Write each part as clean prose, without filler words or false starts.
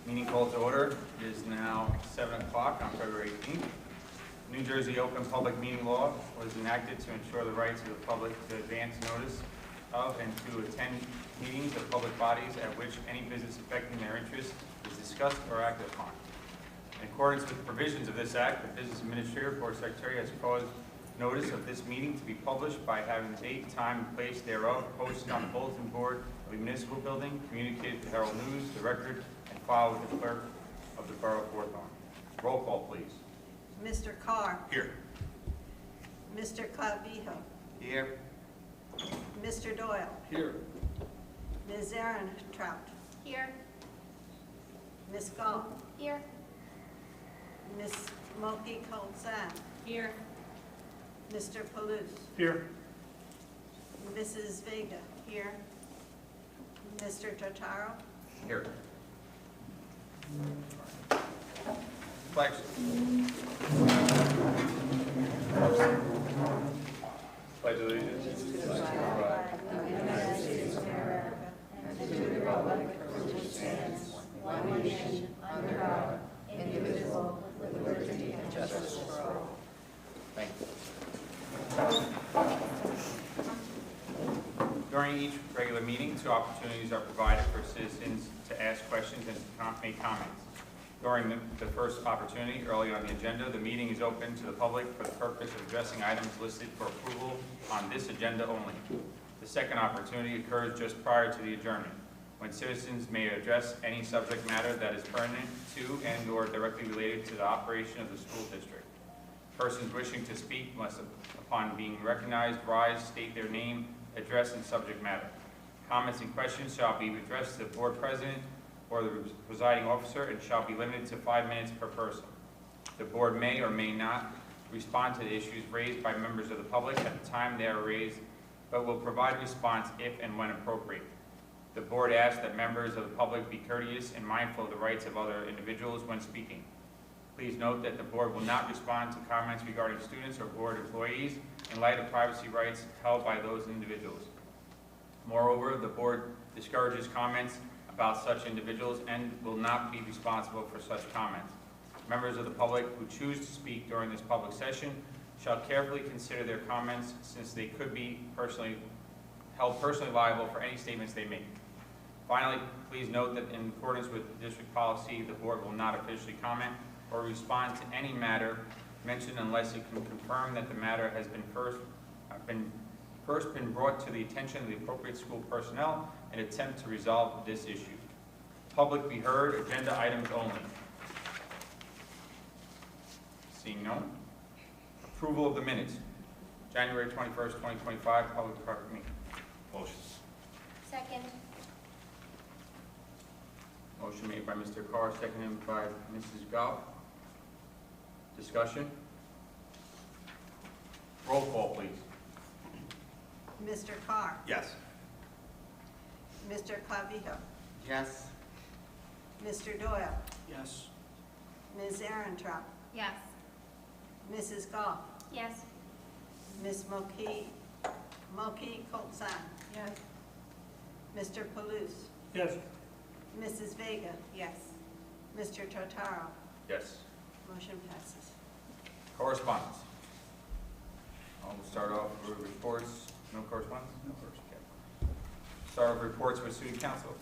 Meeting called to order. It is now 7 o'clock on February 18th. New Jersey Open Public Meeting Law was enacted to ensure the rights of the public to advance notice of and to attend meetings of public bodies at which any business affecting their interests is discussed or acted upon. In accordance with the provisions of this Act, the Business Administrator, Board Secretary, has caused notice of this meeting to be published by having the date, time, and place thereof posted on the bulletin board of the municipal building, communicated to Herald News, the Record, and filed with the clerk of the Borough of Hawthorne. Roll call, please. Mr. Carr. Here. Mr. Clavijo. Here. Mr. Doyle. Here. Ms. Ehrentraut. Here. Ms. Gall. Here. Ms. Moki Colzan. Here. Mr. Palouse. Here. Mrs. Vega. Here. Mr. Totaro. Here. Flags. Pledge allegiance to the flag of the United States of America and to the republic for which it stands, one nation, under God, indivisible, with liberty and justice for all. Thank you. During each regular meeting, 2 opportunities are provided for citizens to ask questions and to make comments. During the first opportunity, early on the agenda, the meeting is open to the public for the purpose of addressing items listed for approval on this agenda only. The second opportunity occurs just prior to the adjournment, when citizens may address any subject matter that is pertinent to and/or directly related to the operation of the school district. Persons wishing to speak must, upon being recognized, rise, state their name, address, and subject matter. Comments and questions shall be addressed to the board president or the presiding officer and shall be limited to 5 minutes per person. The board may or may not respond to the issues raised by members of the public at the time they are raised, but will provide response if and when appropriate. The board asks that members of the public be courteous and mindful of the rights of other individuals when speaking. Please note that the board will not respond to comments regarding students or board employees in light of privacy rights held by those individuals. Moreover, the board discourages comments about such individuals and will not be responsible for such comments. Members of the public who choose to speak during this public session shall carefully consider their comments, since they could be held personally liable for any statements they make. Finally, please note that in accordance with district policy, the board will not officially comment or respond to any matter mentioned unless it can confirm that the matter has been first been brought to the attention of the appropriate school personnel and attempt to resolve this issue. Public be heard, agenda items only. Seeing none. Approval of the minutes. January 21st, 2025, public department meeting. Motion. Second. Motion made by Mr. Carr, seconded by Mrs. Goff. Discussion. Roll call, please. Mr. Carr. Yes. Mr. Clavijo. Yes. Mr. Doyle. Yes. Ms. Ehrentraut. Yes. Mrs. Gall. Yes. Ms. Moki Colzan. Yes. Mr. Palouse. Yes. Mrs. Vega. Yes. Mr. Totaro. Yes. Motion passes. Correspondence. I'll start off with reports. No correspondence? No correspondence. Okay. Start with reports with student council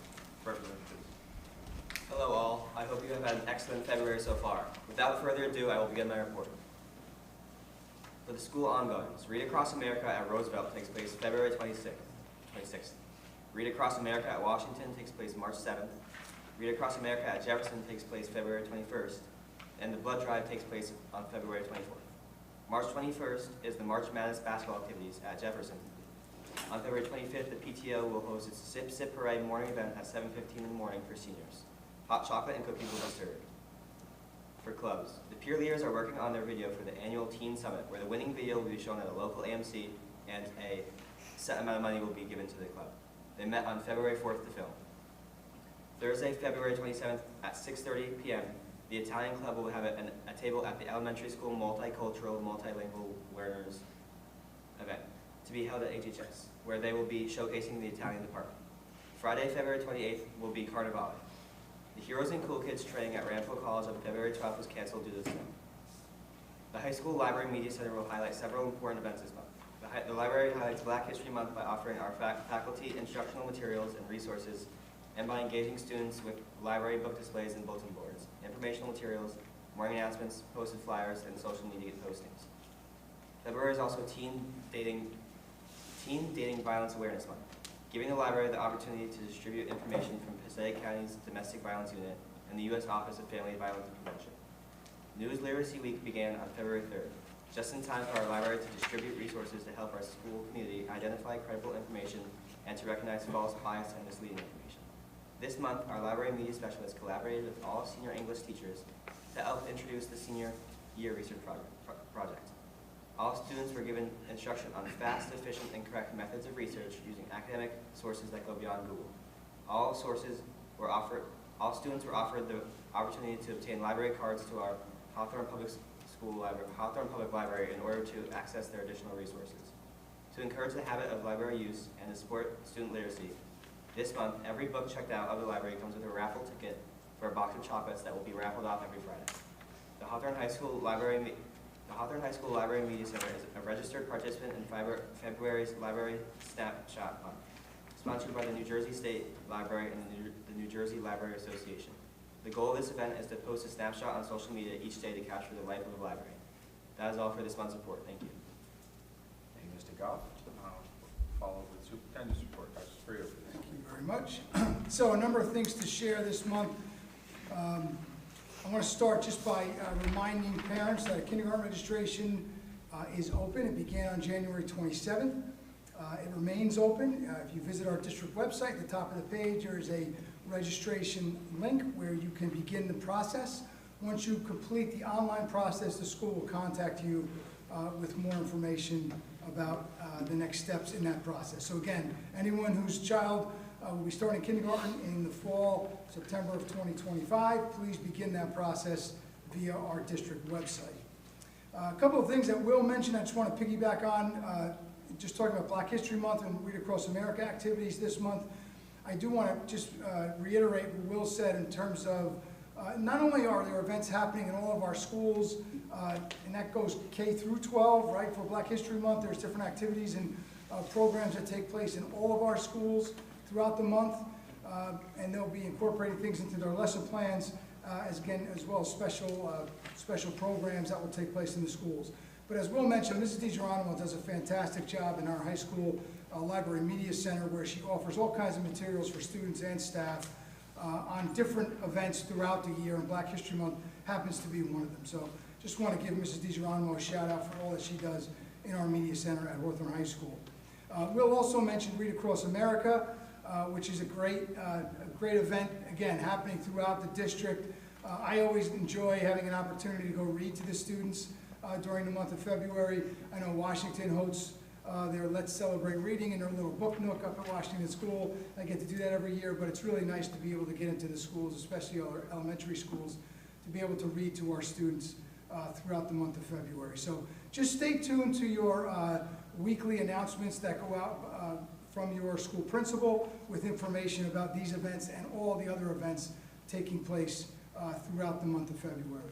representatives. Hello all, I hope you have had an excellent February so far. Without further ado, I will begin my report. For the school ongoings, Read Across America at Roosevelt takes place February 26th. Read Across America at Washington takes place March 7th. Read Across America at Jefferson takes place February 21st. And the blood drive takes place on February 24th. March 21st is the March Madness basketball activities at Jefferson. On February 25th, the PTO will host its Sip Sip Parade morning event at 7:15 in the morning for seniors. Hot chocolate and cookies will be served. For clubs, the peer leaders are working on their video for the annual Teen Summit, where the winning video will be shown at a local AMC and a set amount of money will be given to the club. They met on February 4th to film. Thursday, February 27th at 6:30 p.m., the Italian Club will have a table at the elementary school multicultural, multilingual learners event to be held at HHS, where they will be showcasing the Italian department. Friday, February 28th will be Carnivale. The Heroes and Cool Kids training at Ramsville College on February 12th was canceled due to snow. The High School Library Media Center will highlight several important events this month. The library highlights Black History Month by offering our faculty instructional materials and resources, and by engaging students with library book displays and bulletin boards, informational materials, morning announcements, posted flyers, and social media postings. February is also Teen Dating Violence Awareness Month, giving the library the opportunity to distribute information from Passaic County's Domestic Violence Unit and the U.S. Office of Family Violence and Prevention. News Literacy Week began on February 3rd, just in time for our library to distribute resources to help our school community identify credible information and to recognize false, biased, and misleading information. This month, our library media specialist collaborated with all senior English teachers to help introduce the senior year research project. All students were given instruction on fast, efficient, and correct methods of research using academic sources that go beyond Google. All students were offered the opportunity to obtain library cards to our Hawthorne Public Library in order to access their additional resources. To encourage the habit of library use and to support student literacy, this month, every book checked out of the library comes with a raffle ticket for a box of chocolates that will be raffled off every Friday. The Hawthorne High School Library Media Center is a registered participant in February's Library Snapshot Month, sponsored by the New Jersey State Library and the New Jersey Library Association. The goal of this event is to post a snapshot on social media each day to capture the life of the library. That is all for this month's report. Thank you. Thank you, Mr. Goff. Follow up with Superintendent's report. Dr. Springer, please. Thank you very much. So a number of things to share this month. I want to start just by reminding parents that kindergarten registration is open. It began on January 27th. It remains open. If you visit our district website, at the top of the page, there is a registration link where you can begin the process. Once you complete the online process, the school will contact you with more information about the next steps in that process. So again, anyone whose child will be starting kindergarten in the fall, September of 2025, please begin that process via our district website. A couple of things that Will mentioned I just want to piggyback on, just talking about Black History Month and Read Across America activities this month. I do want to just reiterate what Will said in terms of not only are there events happening in all of our schools, and that goes K through 12, right? For Black History Month, there's different activities and programs that take place in all of our schools throughout the month, and they'll be incorporating things into their lesson plans, as well as special programs that will take place in the schools. But as Will mentioned, Mrs. DiGeronimo does a fantastic job in our high school library media center, where she offers all kinds of materials for students and staff on different events throughout the year, and Black History Month happens to be one of them. So just want to give Mrs. DiGeronimo a shout out for all that she does in our media center at Hawthorne High School. Will also mentioned Read Across America, which is a great event, again, happening throughout the district. I always enjoy having an opportunity to go read to the students during the month of February. I know Washington hosts their Let's Celebrate Reading in their little book nook up at Washington School. I get to do that every year, but it's really nice to be able to get into the schools, especially our elementary schools, to be able to read to our students throughout the month of February. So just stay tuned to your weekly announcements that go out from your school principal with information about these events and all the other events taking place throughout the month of February.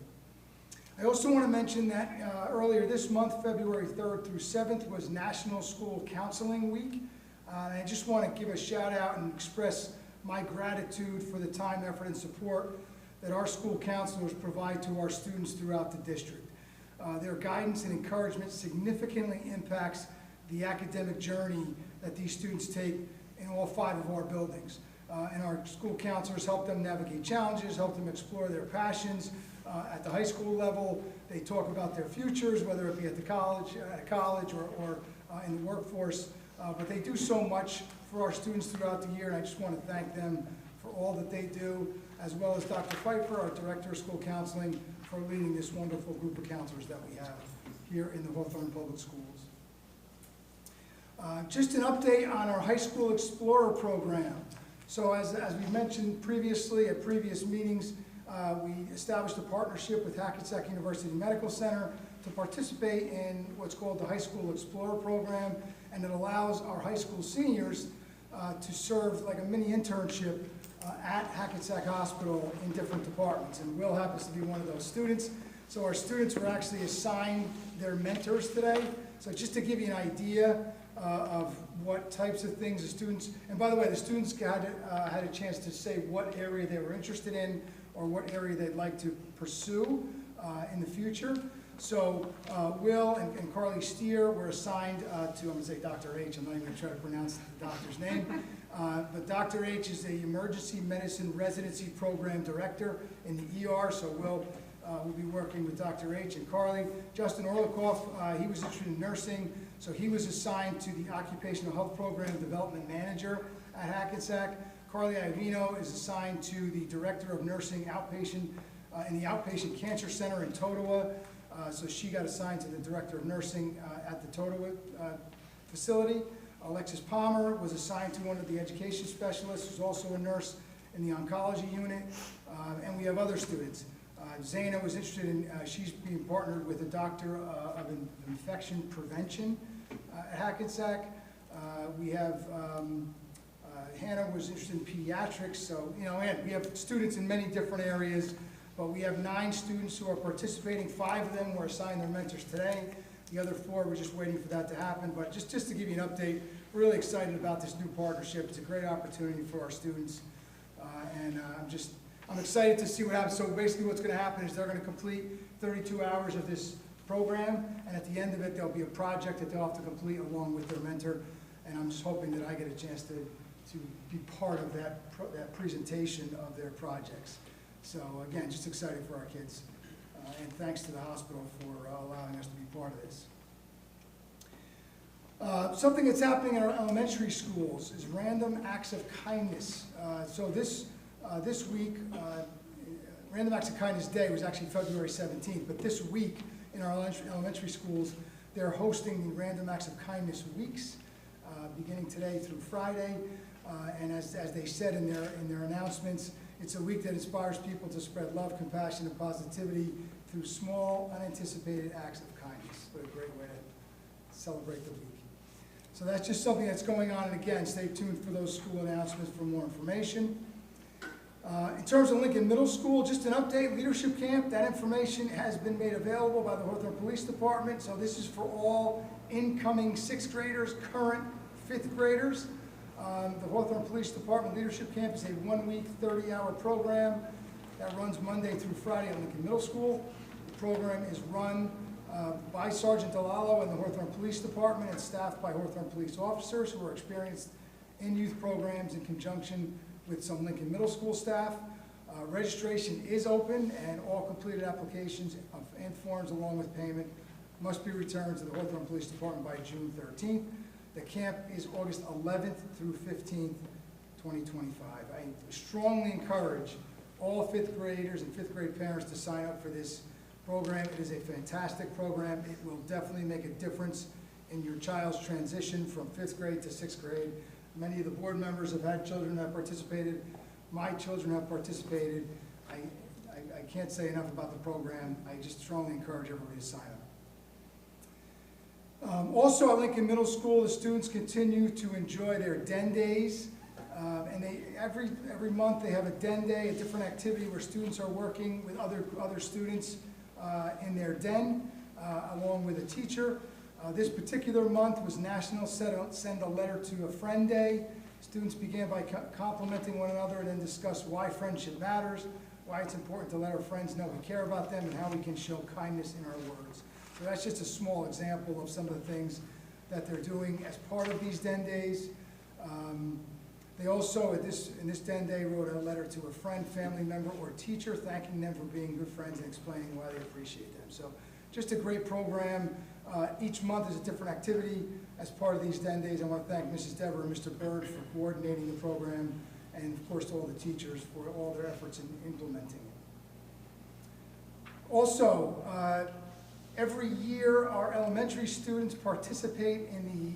I also want to mention that earlier this month, February 3rd through 7th, was National School Counseling Week. And I just want to give a shout out and express my gratitude for the time, effort, and support that our school counselors provide to our students throughout the district. Their guidance and encouragement significantly impacts the academic journey that these students take in all 5 of our buildings. And our school counselors help them navigate challenges, help them explore their passions. At the high school level, they talk about their futures, whether it be at the college or in the workforce. But they do so much for our students throughout the year, and I just want to thank them for all that they do, as well as Dr. Pfeiffer, our Director of School Counseling, for leading this wonderful group of counselors that we have here in the Hawthorne Public Schools. Just an update on our High School Explorer program. So as we mentioned previously at previous meetings, we established a partnership with Hackensack University Medical Center to participate in what's called the High School Explorer program, and it allows our high school seniors to serve like a mini internship at Hackensack Hospital in different departments, and Will happens to be one of those students. So our students were actually assigned their mentors today. So just to give you an idea of what types of things the students, and by the way, the students had a chance to say what area they were interested in or what area they'd like to pursue in the future. So Will and Carly Steer were assigned to, I'm going to say Dr. H, I'm not even going to try to pronounce the doctor's name, but Dr. H is the Emergency Medicine Residency Program Director in the ER, so Will be working with Dr. H and Carly. Justin Orlikoff, he was interested in nursing, so he was assigned to the Occupational Health Program Development Manager at Hackensack. Carly Ivino is assigned to the Director of Nursing Outpatient in the Outpatient Cancer Center in Totowa. So she got assigned to the Director of Nursing at the Totowa facility. Alexis Palmer was assigned to one of the education specialists, who's also a nurse in the oncology unit. And we have other students. Zaina was interested in, she's being partnered with a doctor of infection prevention at Hackensack. We have Hannah was interested in pediatrics, so, you know, and we have students in many different areas, but we have 9 students who are participating. 5 of them were assigned their mentors today. The other 4, we're just waiting for that to happen, but just to give you an update, really excited about this new partnership. It's a great opportunity for our students, and I'm excited to see what happens. So basically what's going to happen is they're going to complete 32 hours of this program, and at the end of it, there'll be a project that they'll have to complete along with their mentor, and I'm just hoping that I get a chance to be part of that presentation of their projects. So again, just excited for our kids, and thanks to the hospital for allowing us to be part of this. Something that's happening in our elementary schools is random acts of kindness. So this week, Random Acts of Kindness Day was actually February 17th, but this week in our elementary schools, they're hosting the Random Acts of Kindness Weeks, beginning today through Friday. And as they said in their announcements, it's a week that inspires people to spread love, compassion, and positivity through small, unanticipated acts of kindness. What a great way to celebrate the week. So that's just something that's going on, and again, stay tuned for those school announcements for more information. In terms of Lincoln Middle School, just an update, leadership camp, that information has been made available by the Hawthorne Police Department, so this is for all incoming 6th graders, current 5th graders. The Hawthorne Police Department Leadership Camp is a 1-week, 30-hour program that runs Monday through Friday at Lincoln Middle School. The program is run by Sergeant Delalo and the Hawthorne Police Department and staffed by Hawthorne police officers who are experienced in youth programs in conjunction with some Lincoln Middle School staff. Registration is open, and all completed applications and forms along with payment must be returned to the Hawthorne Police Department by June 13th. The camp is August 11th through 15th, 2025. I strongly encourage all 5th graders and 5th grade parents to sign up for this program. It is a fantastic program. It will definitely make a difference in your child's transition from 5th grade to 6th grade. Many of the board members have had children that have participated. My children have participated. I can't say enough about the program. I just strongly encourage everybody to sign up. Also at Lincoln Middle School, the students continue to enjoy their Den Days. And every month they have a Den Day, a different activity where students are working with other students in their den, along with a teacher. This particular month was National Send a Letter to a Friend Day. Students began by complimenting one another and then discuss why friendship matters, why it's important to let our friends know we care about them, and how we can show kindness in our words. So that's just a small example of some of the things that they're doing as part of these Den Days. They also, in this Den Day, wrote a letter to a friend, family member, or teacher, thanking them for being good friends and explaining why they appreciate them. So just a great program. Each month is a different activity as part of these Den Days. I want to thank Mrs. Deborah and Mr. Bird for coordinating the program, and of course to all the teachers for all their efforts in implementing it. Also, every year our elementary students participate in the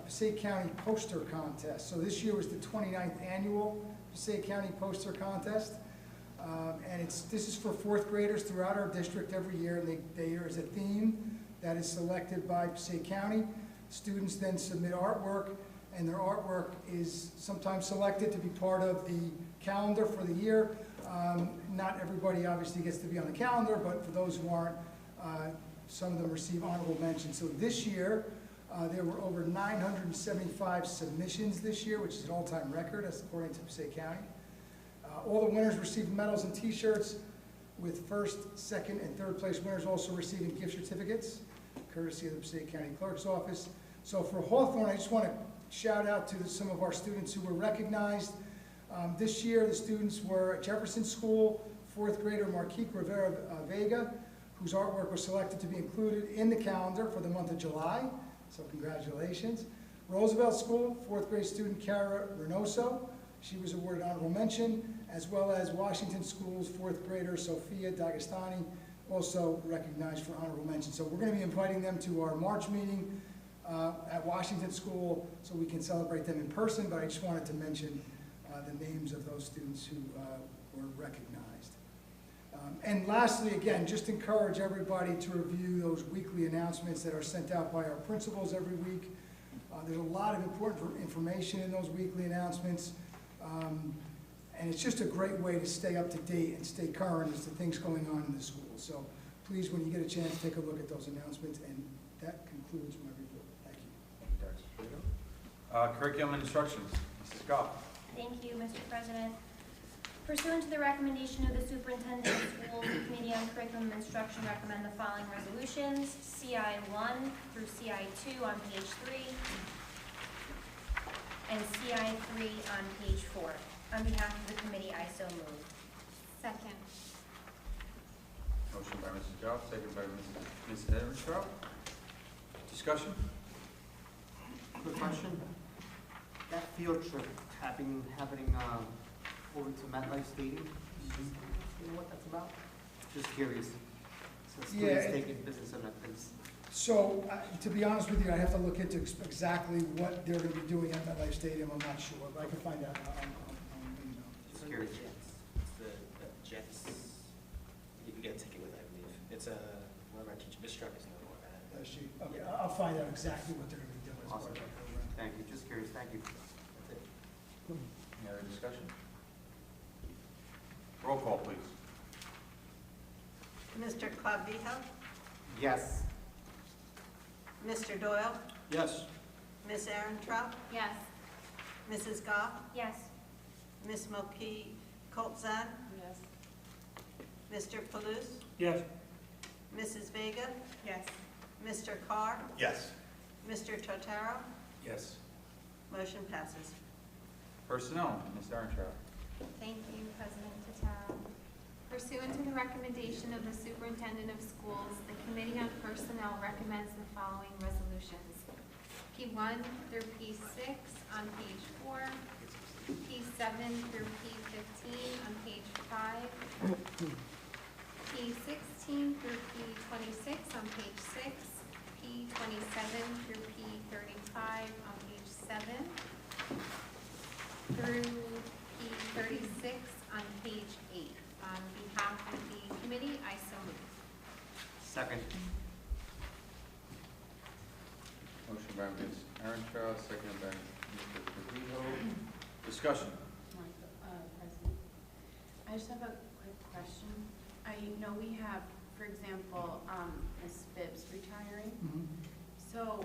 Passaic County Poster Contest. So this year was the 29th annual Passaic County Poster Contest. And this is for 4th graders throughout our district every year. There is a theme that is selected by Passaic County. Students then submit artwork and their artwork is sometimes selected to be part of the calendar for the year. Not everybody obviously gets to be on the calendar, but for those who aren't, some of them receive honorable mention. So this year, there were over 975 submissions this year, which is an all-time record, that's according to Passaic County. All the winners received medals and t-shirts, with first, second, and third place winners also receiving gift certificates, courtesy of the Passaic County Clerk's Office. So for Hawthorne, I just want to shout out to some of our students who were recognized. This year, the students were at Jefferson School, fourth grader Marquique Rivera Vega, whose artwork was selected to be included in the calendar for the month of July, so congratulations. Roosevelt School, fourth grade student Cara Reynoso, she was awarded honorable mention, as well as Washington School's fourth grader Sophia D'Agostani, also recognized for honorable mention. So we're going to be inviting them to our March meeting at Washington School so we can celebrate them in person, but I just wanted to mention the names of those students who were recognized. And lastly, again, just encourage everybody to review those weekly announcements that are sent out by our principals every week. There's a lot of important information in those weekly announcements. And it's just a great way to stay up to date and stay current as to things going on in the school. So please, when you get a chance, take a look at those announcements, and that concludes my report. Thank you. Thank you, Dr. Spadafore. Curriculum and instruction, Mrs. Goff. Thank you, Mr. President. Pursuant to the recommendation of the Superintendent of Schools, the Committee on Curriculum and Instruction recommend the following resolutions: CI 1 through CI 2 on page 3, and CI 3 on page 4. On behalf of the committee, I so move. Second. Motion by Mrs. Goff, second by Ms. Ehrenstraub. Discussion? Quick question. That field trip happening over to MetLife Stadium, you know what that's about? Just curious. So students Yeah, taking business on that place. So, to be honest with you, I have to look into exactly what they're going to be doing at MetLife Stadium. I'm not sure, but I can find out. Just curious. It's the Jets. You can get a ticket with, I believe. It's one of our teachers, Ms. Struck is no more about it. Okay, I'll find out exactly what they're going to be doing as part of Awesome. that program. Thank you. Just curious. Thank you. That's it. Any other discussion? Roll call, please. Mr. Clavijo, Yes. Mr. Doyle, Yes. Ms. Ehrentraut, Yes. Mrs. Goff, Yes. Ms. Moki Coltzan, Yes. Mr. Palouse, Yes. Mrs. Vega, Yes. Mr. Carr, Yes. Mr. Totaro. Yes. Motion passes. Personnel, Ms. Ehrenstraub. Thank you, President Totaro. Pursuant to the recommendation of the Superintendent of Schools, the Committee on Personnel recommends the following resolutions: P1 through P6 on page 4, P7 through P15 on page 5, P16 through P26 on page 6, P27 through P35 on page 7, through P36 on page 8. On behalf of the committee, I so move. Second. Motion by Ms. Ehrenstraub, seconded by Mr. Trujillo. Discussion? President, I just have a quick question. I know we have, for example, Ms. Phibbs retiring. So,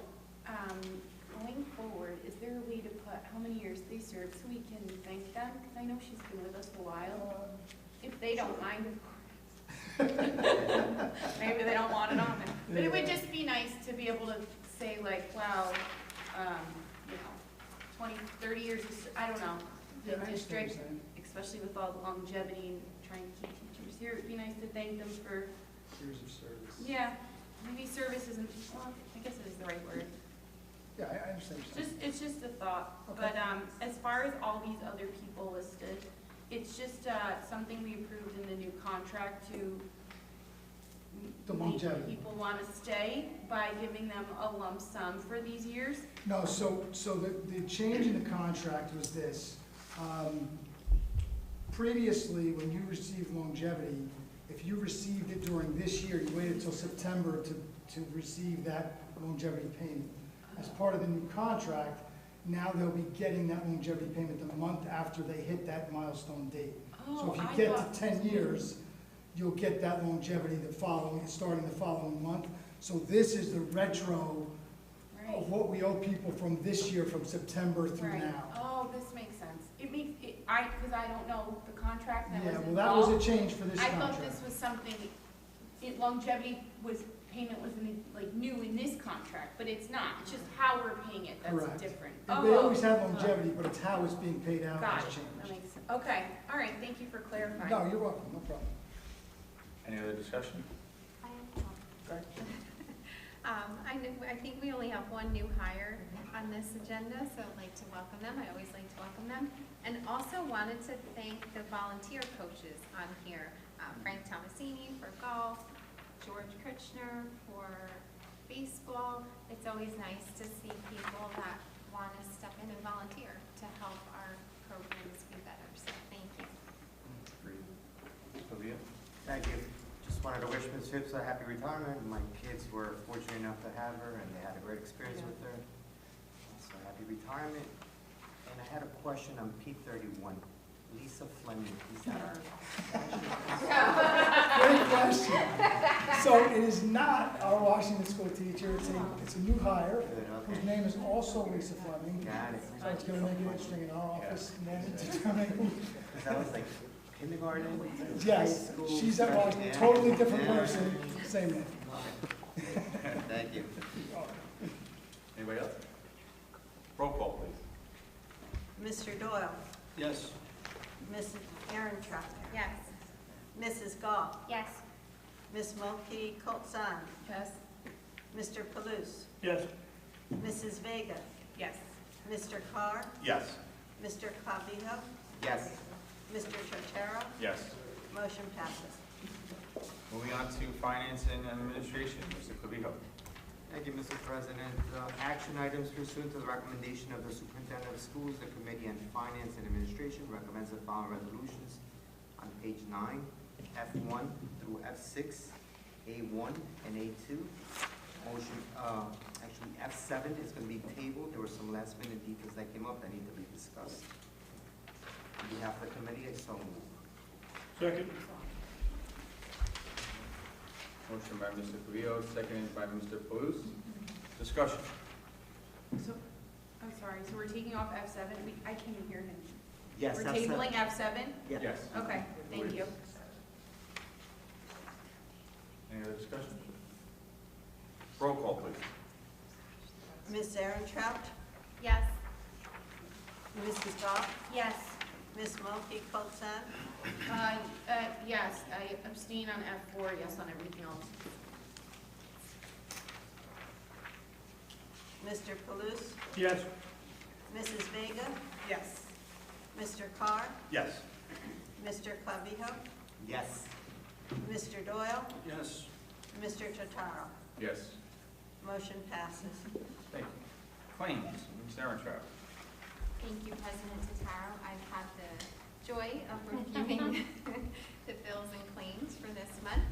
going forward, is there a way to put how many years they served so we can thank them? Because I know she's been with us a while. If they don't mind, of course. Maybe they don't want it on there. But it would just be nice to be able to say like, wow, you know, 20, 30 years, I don't know. Yeah, The I district, understand. especially with all the longevity and trying to keep teachers here, it'd be nice to thank them for, Years of service. yeah, maybe service isn't, well, I guess it is the right word. Yeah, I understand. what you're saying. It's just a thought. Okay. But as far as all these other people listed, it's just something we approved in the new contract to The make longevity. people want to stay by giving them a lump sum for these years. No, so the change in the contract was this. Previously, when you received longevity, if you received it during this year, you waited till September to receive that longevity payment. As part of the new contract, now they'll be getting that longevity payment the month after they hit that milestone date. So if I you get thought- to 10 years, you'll get that longevity starting the following month. So this is the retro Right. of what we owe people from this year, from September through Right. now. Oh, this makes sense. It makes, because I don't know the contract and I Yeah, wasn't well, that was a involved. change for this I contract. thought this was something, longevity payment was like new in this contract, but it's not. It's just how we're paying it that's Correct. different. They Oh, always have longevity, but it's how it's being paid out got has it. That changed. makes sense. Okay, all right, thank you for clarifying. No, you're welcome, no problem. Any other discussion? I have one. Go ahead. I think we only have one new hire on this agenda, so I'd like to welcome them. I always like to welcome them. And also wanted to thank the volunteer coaches on here. Frank Tomasini for golf, George Kirchner for baseball. It's always nice to see people that want to step in and volunteer to help our programs be better. So thank you. Sylvia? Thank you. Just wanted to wish Ms. Phipps a happy retirement. My kids were fortunate enough to have her, and they had a great experience with her. So happy retirement. And I had a question on P31. Lisa Fleming, is that our? Great question. So it is not our Washington school teacher, it's a new hire, Good, whose okay. name is also Lisa Fleming. Got it. So it's gonna make it interesting in our office, and then determining, Because I was like, kindergarten? yes, high school, she's at Washington, yeah. totally different Yeah. person, same name. Thank you. Anybody else? Roll call, please. Mr. Doyle? Yes. Mrs. Aaron-Trout? Yes. Mrs. Goff? Yes. Ms. Mulkey Coulson? Yes? Mr. Palooz? Yes. Mrs. Vega? Yes. Mr. Carr? Yes. Mr. Clavijo? Yes. Mr. Chochero? Yes. Motion passes. Moving on to finance and administration, Mr. Clavijo. Thank you, Mr. President. Action items pursuant to the recommendation of the Superintendent of Schools, the Committee on Finance and Administration recommends the following resolutions on page 9, F1 through F6, A1 and A2. Motion, actually F7 is going to be tabled. There were some last minute details that came up that need to be discussed. On behalf of the committee, I so move. Second. Motion by Mr. Clavijo, seconded by Mr. Palooz. Discussion. So, I'm sorry, so we're taking off F7? I can't even hear him. Yes, We're F7. tabling F7? Yes. Okay, thank you. Any other discussion? Roll call, please. Ms. Aaron-Trout? Yes. Mrs. Goff? Yes. Ms. Mulkey Coulson? Yes, I abstain on F4, yes on everything else. Mr. Palooz? Yes. Mrs. Vega? Yes. Mr. Carr? Yes. Mr. Clavijo? Yes. Mr. Doyle? Yes. Mr. Chocharo? Yes. Motion passes. Thank you. Claims, Ms. Aaron-Trout. Thank you, President Totaro. I've had the joy of reviewing the bills and claims for this month.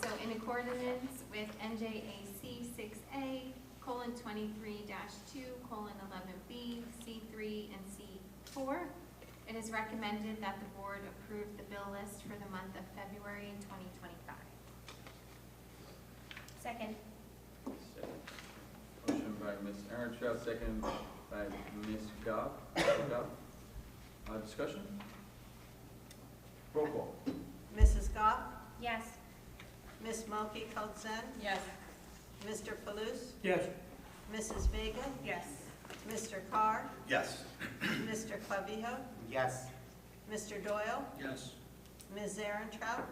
So in accordance with NJAC 6A:23-2:11B, C3, and C4, it is recommended that the board approve the bill list for the month of February 2025. Second. Motion by Ms. Aaron-Trout, seconded by Ms. Goff. Discussion? Roll call. Mrs. Goff? Yes. Ms. Mulkey Coulson? Yes. Mr. Palooz? Yes. Mrs. Vega? Yes. Mr. Carr? Yes. Mr. Clavijo? Yes. Mr. Doyle? Yes. Ms. Aaron-Trout?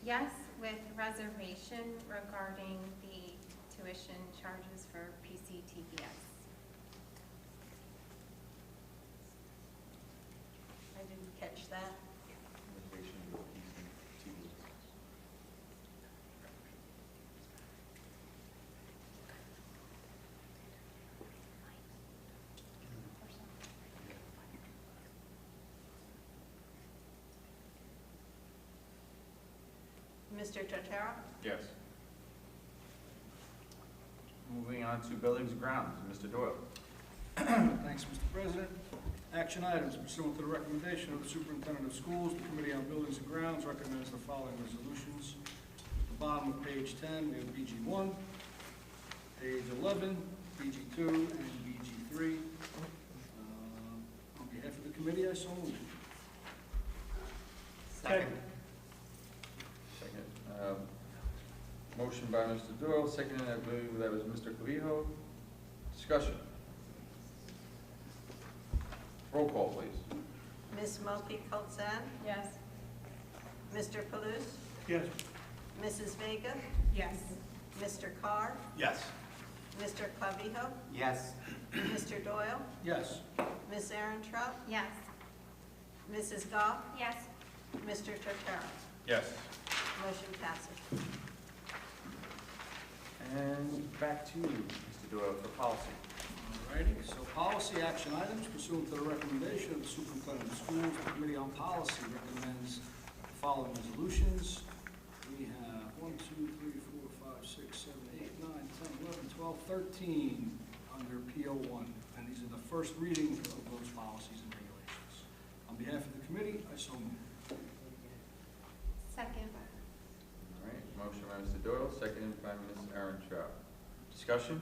Yes, with reservation regarding the tuition charges for PCTBS. I didn't catch that. Mr. Chochero? Yes. Moving on to buildings and grounds, Mr. Doyle. Thank Thanks, Mr. President. Action items pursuant to the recommendation of the superintendent of schools, the Committee on Buildings and Grounds recommends the following resolutions. At the bottom of page 10, we have BG1, page 11, BG2, and BG3. On behalf of the committee, I so move. Second. Second. Motion by Mr. Doyle, seconded, I believe that was Mr. Clavijo. Discussion. Roll call, please. Ms. Mopi Colzan, Yes. Mr. Palooz, Yes. Mrs. Vega, Yes. Mr. Carr, Yes. Mr. Clavijo, Yes. Mr. Doyle, Yes. Ms. Arentraut, Yes. Mrs. Goff, Yes. Mr. Turturro. Yes. Motion passes. And back to you, Mr. Doyle, for policy. Alrighty, so policy action items pursuant to the recommendation of the superintendent of schools, the Committee on Policy recommends the following resolutions. We have 1, 2, 3, 4, 5, 6, 7, 8, 9, 10, 11, 12, 13 under PO1. And these are the first reading of those policies and regulations. On behalf of the committee, I so move. Second. All right, motion by Mr. Doyle, seconded by Ms. Arentraut. Discussion?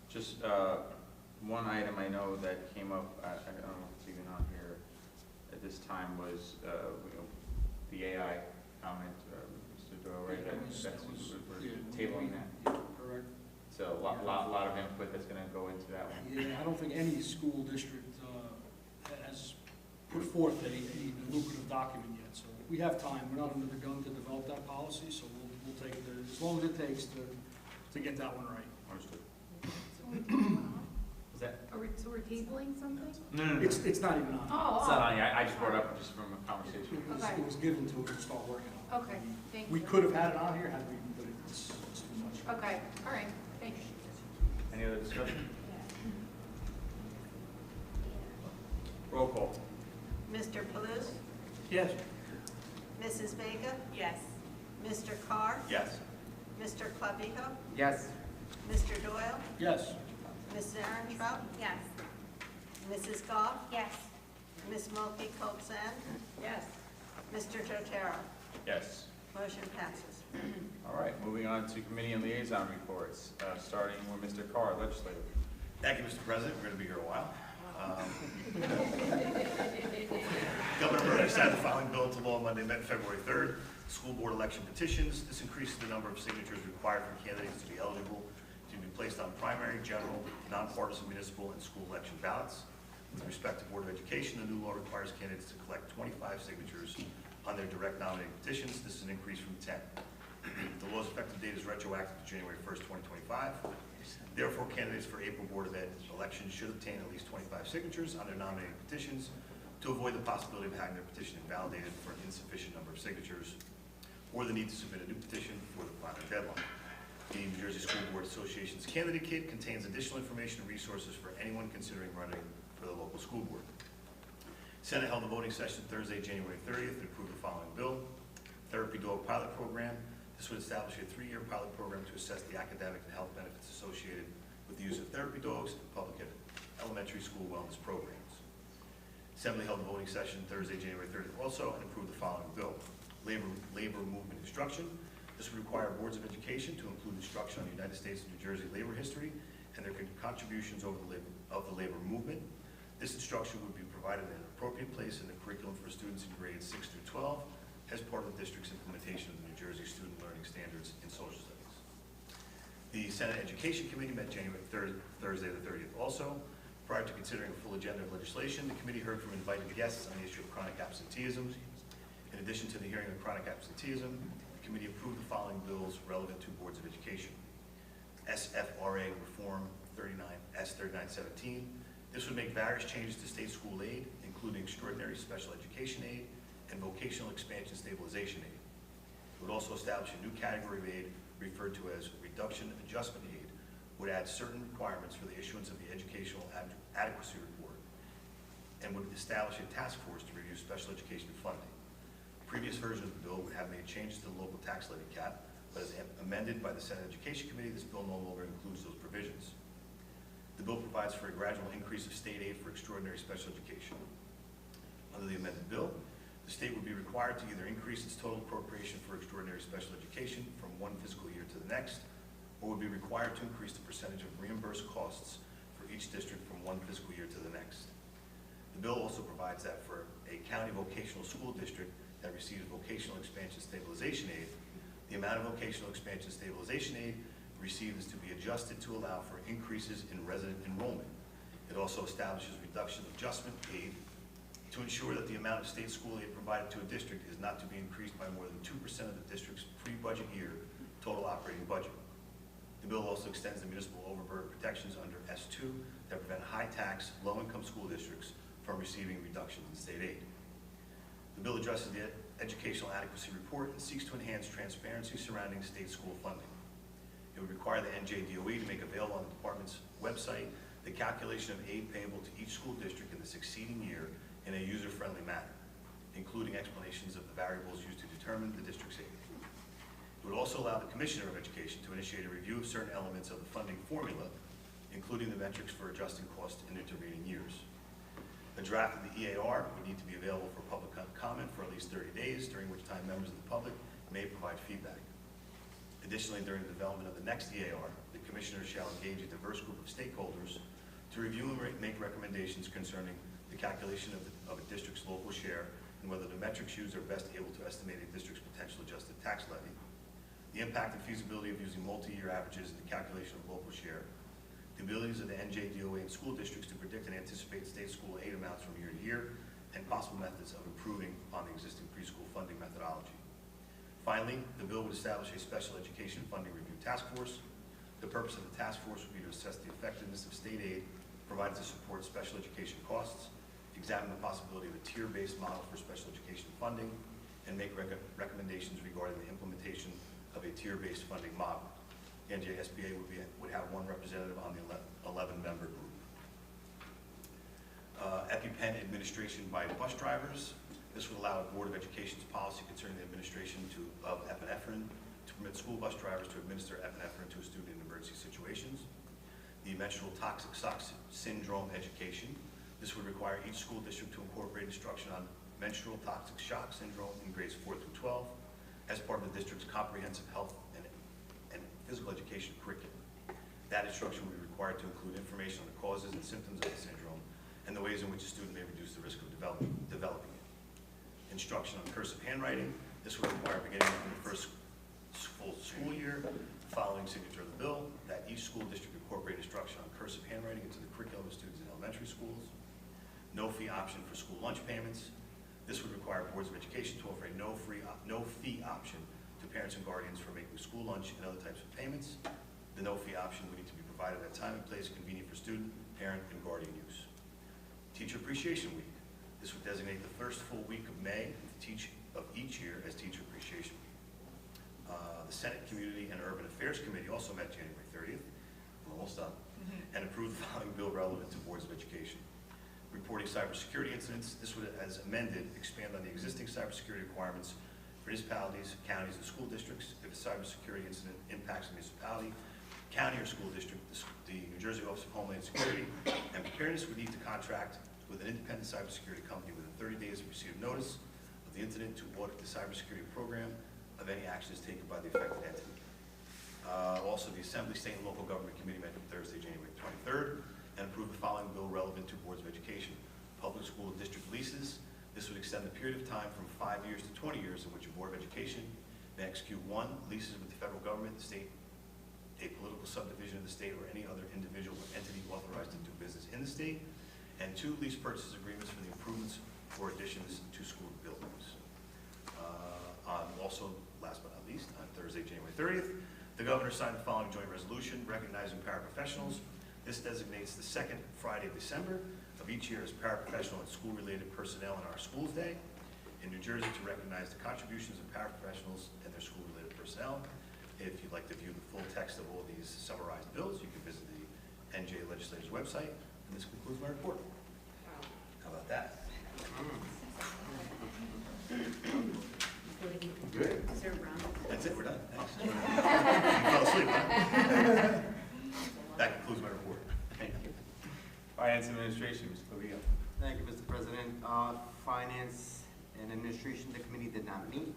Just one item I know that came up, I don't know if it's even on here at this time, was the AI comment, Mr. Doyle, right? Yeah, that was- We're yeah, tabling that. Yeah, correct. So a lot of input that's going to go into that one. Yeah, I don't think any school district has put forth a lucrative document yet, so we have time. We're not under the gun to develop that policy, so we'll take it as long as it takes to get that one right. Understood. Is that? So we're tabling something? No. It's not even on. Oh, It's not on yet. I just brought it up just from a conversation. It was given to us to start working on. Okay, thank you. We could have had it on here had we, but it's too much. Okay, all right, thanks. Any other discussion? Roll call. Mr. Palooz, Yes. Mrs. Vega, Yes. Mr. Carr, Yes. Mr. Clavijo, Yes. Mr. Doyle, Yes. Ms. Arentraut, Yes. Mrs. Goff, Yes. Ms. Mopi Colzan, Yes. Mr. Turturro. Yes. Motion passes. All right, moving on to committee and liaison reports, starting with Mr. Carr, legislative. Thank you, Mr. President. We're going to be here a while. Governor Murray signed the following bill into law Monday, February 3rd. School board election petitions. This increases the number of signatures required for candidates to be eligible to be placed on primary, general, nonpartisan municipal, and school election ballots. With respect to Board of Education, the new law requires candidates to collect 25 signatures on their direct nominating petitions. This is an increase from 10. The law's effective date is retroactive to January 1st, 2025. Therefore, candidates for April Board of Ed elections should obtain at least 25 signatures on their nominating petitions to avoid the possibility of having their petition invalidated for an insufficient number of signatures or the need to submit a new petition before the final deadline. The New Jersey School Board Association's candidate kit contains additional information and resources for anyone considering running for the local school board. Senate held a voting session Thursday, January 30th, and approved the following bill. Therapy Dog Pilot Program. This would establish a 3-year pilot program to assess the academic and health benefits associated with the use of therapy dogs in public elementary school wellness programs. Assembly held a voting session Thursday, January 30th also, and approved the following bill. Labor movement instruction. This would require boards of education to include instruction on the United States and New Jersey labor history and their contributions of the labor movement. This instruction would be provided in an appropriate place in the curriculum for students in grades 6 through 12 as part of the district's implementation of the New Jersey Student Learning Standards in Social Studies. The Senate Education Committee met Thursday the 30th also. Prior to considering a full agenda of legislation, the committee heard from invited guests on the issue of chronic absenteeism. In addition to the hearing on chronic absenteeism, the committee approved the following bills relevant to boards of education. SFRA Reform 3917. This would make various changes to state school aid, including extraordinary special education aid and vocational expansion stabilization aid. It would also establish a new category of aid referred to as reduction adjustment aid, would add certain requirements for the issuance of the educational adequacy report, and would establish a task force to review special education funding. The previous version of the bill would have made changes to the local tax levy cap, but as amended by the Senate Education Committee, this bill no longer includes those provisions. bill provides for a gradual increase of state aid for extraordinary special education. Under the amended bill, the state would be required to either increase its total appropriation for extraordinary special education from one fiscal year to the next, or would be required to increase the percentage of reimbursed costs for each district from one fiscal year to the next. The bill also provides that for a county vocational school district that receives vocational expansion stabilization aid, the amount of vocational expansion stabilization aid received is to be adjusted to allow for increases in resident enrollment. It also establishes reduction adjustment aid to ensure that the amount of state school aid provided to a district is not to be increased by more than 2% of the district's pre-budget year total operating budget. The bill also extends the municipal overburden protections under S2 that prevent high-tax, low-income school districts from receiving reductions in state aid. The bill addresses the educational adequacy report and seeks to enhance transparency surrounding state school funding. It would require the NJDOE to make available on the department's website the calculation of aid payable to each school district in the succeeding year in a user-friendly manner, including explanations of the variables used to determine the district's aid. It would also allow the Commissioner of Education to initiate a review of certain elements of the funding formula, including the metrics for adjusting costs in intervening years. A draft of the EAR would need to be available for public comment for at least 30 days, during which time members of the public may provide feedback. Additionally, during the development of the next EAR, the Commissioner shall engage a diverse group of stakeholders to review and make recommendations concerning the calculation of a district's local share and whether the metrics used are best able to estimate a district's potential adjusted tax levy, the impact and feasibility of using multi-year averages in the calculation of local share, the abilities of the NJDOA and school districts to predict and anticipate state school aid amounts from year to year, and possible methods of improving on the existing preschool funding methodology. Finally, the bill would establish a special education funding review task force. The purpose of the task force would be to assess the effectiveness of state aid provided to support special education costs, examine the possibility of a tier-based model for special education funding, and make recommendations regarding the implementation of a tier-based funding model. The NJSBA would have one representative on the 11-member group. EpiPen administration by bus drivers. This would allow the Board of Education's policy concerning the administration of epinephrine to permit school bus drivers to administer epinephrine to a student in emergency situations. The menstrual toxic shock syndrome education. This would require each school district to incorporate instruction on menstrual toxic shock syndrome in grades 4 through 12 as part of the district's comprehensive health and physical education curriculum. That instruction would be required to include information on the causes and symptoms of the syndrome and the ways in which a student may reduce the risk of developing it. Instruction on cursive handwriting. This would require, beginning in the first full school year, following signature of the bill, that each school district incorporate instruction on cursive handwriting into the curriculum of students in elementary schools. No fee option for school lunch payments. This would require boards of education to offer a no fee option to parents and guardians for making school lunch and other types of payments. The no fee option would need to be provided at a time and place convenient for student, parent, and guardian use. Teacher Appreciation Week. This would designate the first full week of May of each year as Teacher Appreciation Week. The Senate Community and Urban Affairs Committee also met January 30th, we're almost done, and approved the following bill relevant to boards of education. Reporting cybersecurity incidents. This would, as amended, expand on the existing cybersecurity requirements for municipalities, counties, and school districts. If a cybersecurity incident impacts a municipality, county, or school district, the New Jersey Office of Homeland Security and Preparedness would need to contract with an independent cybersecurity company within 30 days of receipt of notice of the incident to audit the cybersecurity program of any actions taken by the affected entity. Also, the Assembly, State, and Local Government Committee met Thursday, January 23rd, and approved the following bill relevant to boards of education. Public school district leases. This would extend the period of time from 5 years to 20 years in which a board of education may execute 1, leases with the federal government, the state, a political subdivision of the state, or any other individual or entity authorized to do business in the state, and 2, lease purchase agreements for the improvements or additions to school buildings. Also, last but not least, on Thursday, January 30th, the governor signed the following joint resolution recognizing paraprofessionals. This designates the second Friday of December of each year as paraprofessional and school-related personnel in our schools day in New Jersey to recognize the contributions of paraprofessionals and their school-related personnel. If you'd like to view the full text of all these summarized bills, you can visit the NJ Legislature's website. And this concludes my report. How about that? Good. That's it, we're done. Thanks. You fell asleep, huh? That concludes my report. Thank you. Finance Administration, Mr. Leo. Thank you, Mr. President. Finance and Administration, the committee did not meet.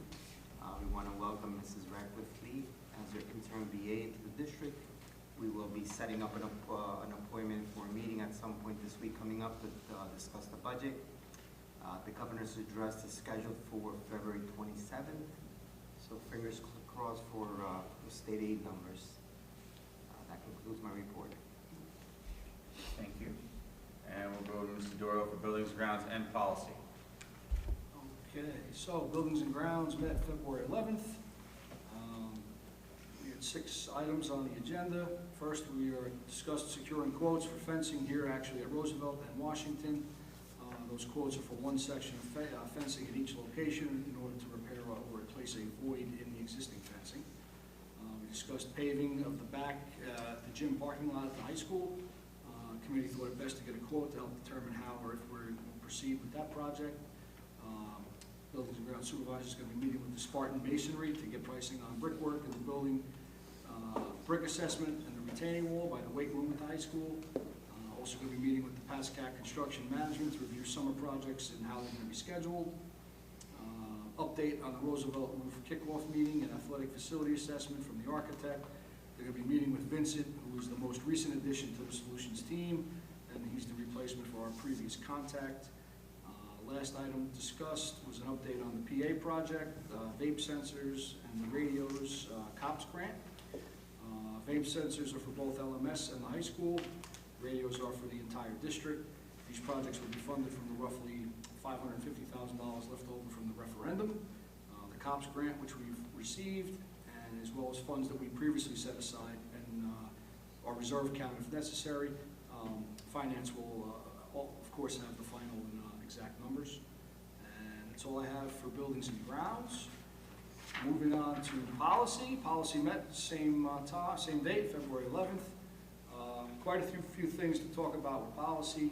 We want to welcome Mrs. Radcliffe Lee as our interim BA into the district. We will be setting up an appointment for a meeting at some point this week coming up to discuss the budget. The governor's address is scheduled for February 27th, so fingers crossed for the state aid numbers. That concludes my report. Thank you. And we'll go to Mr. Doyle for Buildings, Grounds, and Policy. Okay, so Buildings and Grounds met February 11th. We had 6 items on the agenda. First, we discussed securing quotes for fencing here actually at Roosevelt and Washington. Those quotes are for one section of fencing at each location in order to repair or replace a void in the existing fencing. We discussed paving of the back, the gym parking lot at the high school. Committee thought it best to get a quote to help determine how or if we're going to proceed with that project. Buildings and Grounds Supervisor is going to be meeting with the Spartan Masonry to get pricing on brickwork in the building, brick assessment and the retaining wall by the weight room at the high school. Also going to be meeting with the PASCAC Construction Management to review summer projects and how they're going to be scheduled. Update on the Roosevelt roof kickoff meeting and athletic facility assessment from the architect. They're going to be meeting with Vincent, who is the most recent addition to the Solutions team, and he's the replacement for our previous contact. Last item discussed was an update on the PA project, vape sensors and the radios COPS grant. Vape sensors are for both LMS and the high school. Radios are for the entire district. These projects will be funded from the roughly $550,000 left over from the referendum. The COPS grant, which we've received, and as well as funds that we previously set aside and our reserve account if necessary. Finance will, of course, have the final and exact numbers. And that's all I have for Buildings and Grounds. Moving on to Policy. Policy met same date, February 11th. Quite a few things to talk about with Policy.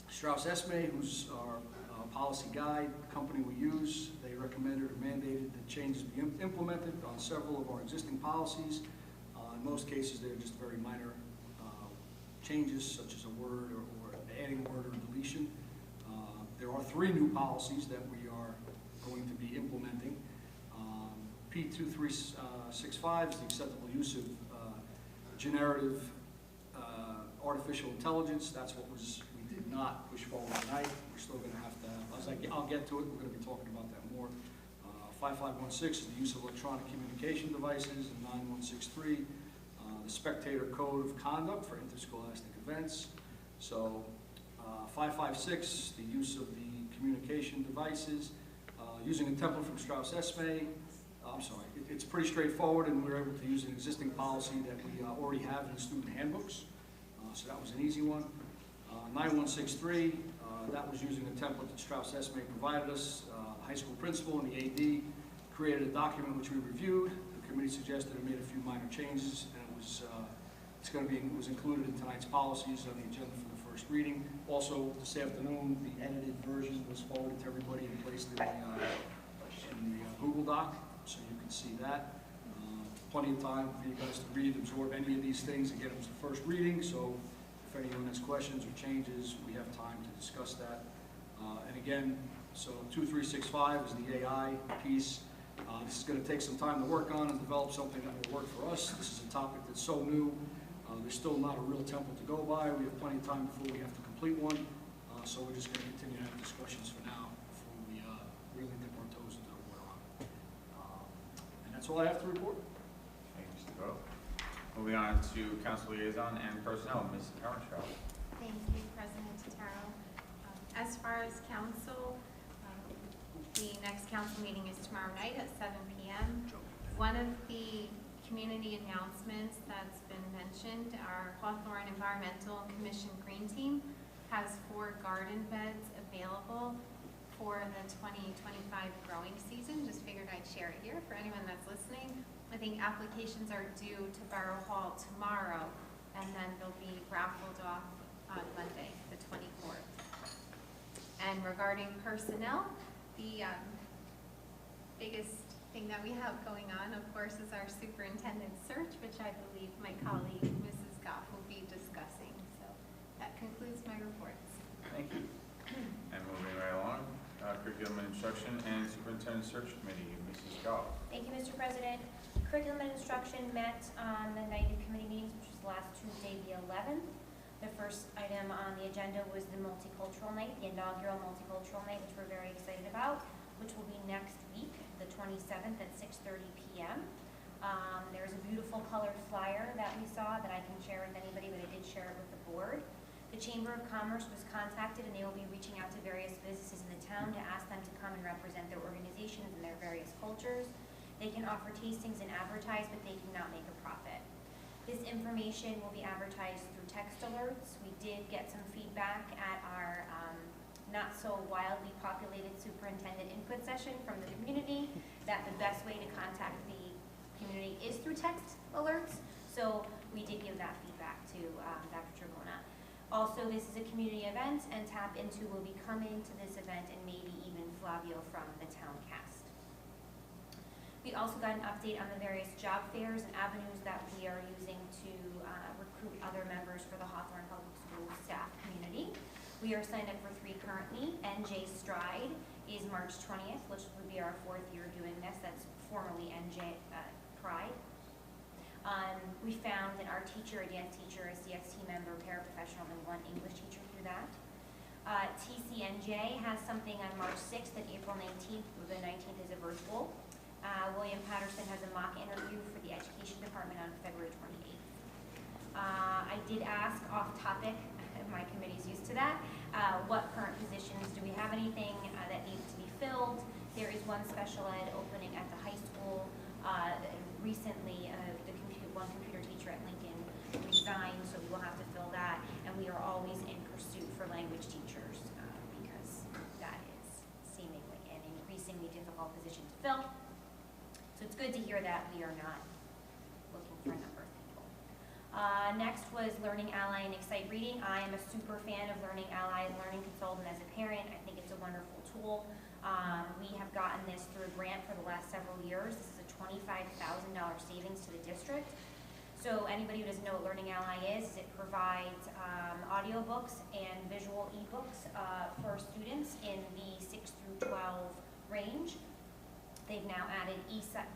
Strauss Esme, who's our policy guide, the company we use, they recommended or mandated that changes be implemented on several of our existing policies. In most cases, they're just very minor changes, such as a word or adding a word or deletion. There are 3 new policies that we are going to be implementing. P2365 is the acceptable use of generative artificial intelligence. That's what we did not push forward tonight. We're still going to have to have, I was like, I'll get to it. We're going to be talking about that more. 5516 is the use of electronic communication devices, and 9163, the Spectator Code of Conduct for interscholastic events. So 556, the use of the communication devices, using a template from Strauss Esme. I'm sorry, it's pretty straightforward, and we're able to use an existing policy that we already have in the student handbooks. So that was an easy one. 9163, that was using a template that Strauss Esme provided us. The high school principal and the AD created a document which we reviewed. The committee suggested and made a few minor changes, and it was included in tonight's policies on the agenda for the first reading. Also, this afternoon, the edited version was forwarded to everybody and placed in the Google Doc, so you can see that. Plenty of time for you guys to read, absorb any of these things. Again, it was the first reading, so if anyone has questions or changes, we have time to discuss that. And again, so 2365 is the AI piece. This is going to take some time to work on and develop something that will work for us. This is a topic that's so new. There's still not a real template to go by. We have plenty of time before we have to complete one. So we're just going to continue to have discussions for now before we really dip our toes into the water on it. And that's all I have to report. Thank you, Mr. Doyle. Moving on to Council Liaison and Personnel, Ms. Heronstrow. Thank you, President Totaro. As far as council, the next council meeting is tomorrow night at 7 p.m. One of the community announcements that's been mentioned, our Hawthorne Environmental Commission Green Team has 4 garden beds available for the 2025 growing season. Just figured I'd share it here for anyone that's listening. I think applications are due to Borough Hall tomorrow, and then they'll be raffled off on Monday, the 24th. And regarding personnel, the biggest thing that we have going on, of course, is our superintendent search, which I believe my colleague, Mrs. Goff, will Instruction and Superintendent Search Committee. Mrs. Goff. Thank you, Mr. President. Curriculum and Instruction met on the night of committee meetings, which was last Tuesday, the 11th. The first item on the agenda was the multicultural night, the inaugural multicultural night, which we're very excited about, which will be next week, the 27th at 6:30 p.m. There's a beautiful colored flyer that we saw that I can share with anybody, but I did share it with the board. The Chamber of Commerce was contacted, and they will be reaching out to various businesses in the town to ask them to come and represent their organizations and their various cultures. They can offer tastings and advertise, but they cannot make a profit. This information will be advertised through text alerts. We did get some feedback at our not so wildly populated superintendent input session from the community that the best way to contact the community is through text alerts. So we did give that feedback to Dr. Tribona. Also, this is a community event, and Tap Into will be coming to this event, and maybe even Flavio from the town cast. We also got an update on the various job fairs and avenues that we are using to recruit other members for the Hawthorne Public Schools staff community. We are signed up for 3 currently. NJ Stride is March 20th, which would be our 4th year doing this. That's formerly NJ Pride. We found an art teacher, a dance teacher, a CXT member, paraprofessional, and 1 English teacher through that. TCNJ has something on March 6th and April 19th. The 19th is a virtual. William Patterson has a mock interview for the Education Department on February 28th. I did ask off topic, my committee's used to that, what current positions, do we have anything that needs to be filled? There is 1 special ed opening at the high school. Recently, one computer teacher at Lincoln resigned, so we will have to fill that, and we are always in pursuit for language teachers because that is seemingly an increasingly difficult position to fill. So it's good to hear that we are not looking for a number of people. Next was Learning Ally and Excite Reading. I am a super fan of Learning Ally and Learning Consultant as a parent. I think it's a wonderful tool. We have gotten this through a grant for the last several years. This is a $25,000 savings to the district. So anybody who doesn't know what Learning Ally is, it provides audiobooks and visual ebooks for students in the 6 through 12 range. They've now added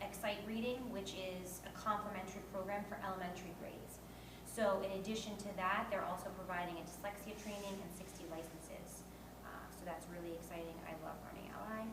Excite Reading, which is a complementary program for elementary grades. So in addition to that, they're also providing a dyslexia training and 60 licenses. So that's really exciting. I love Learning Ally.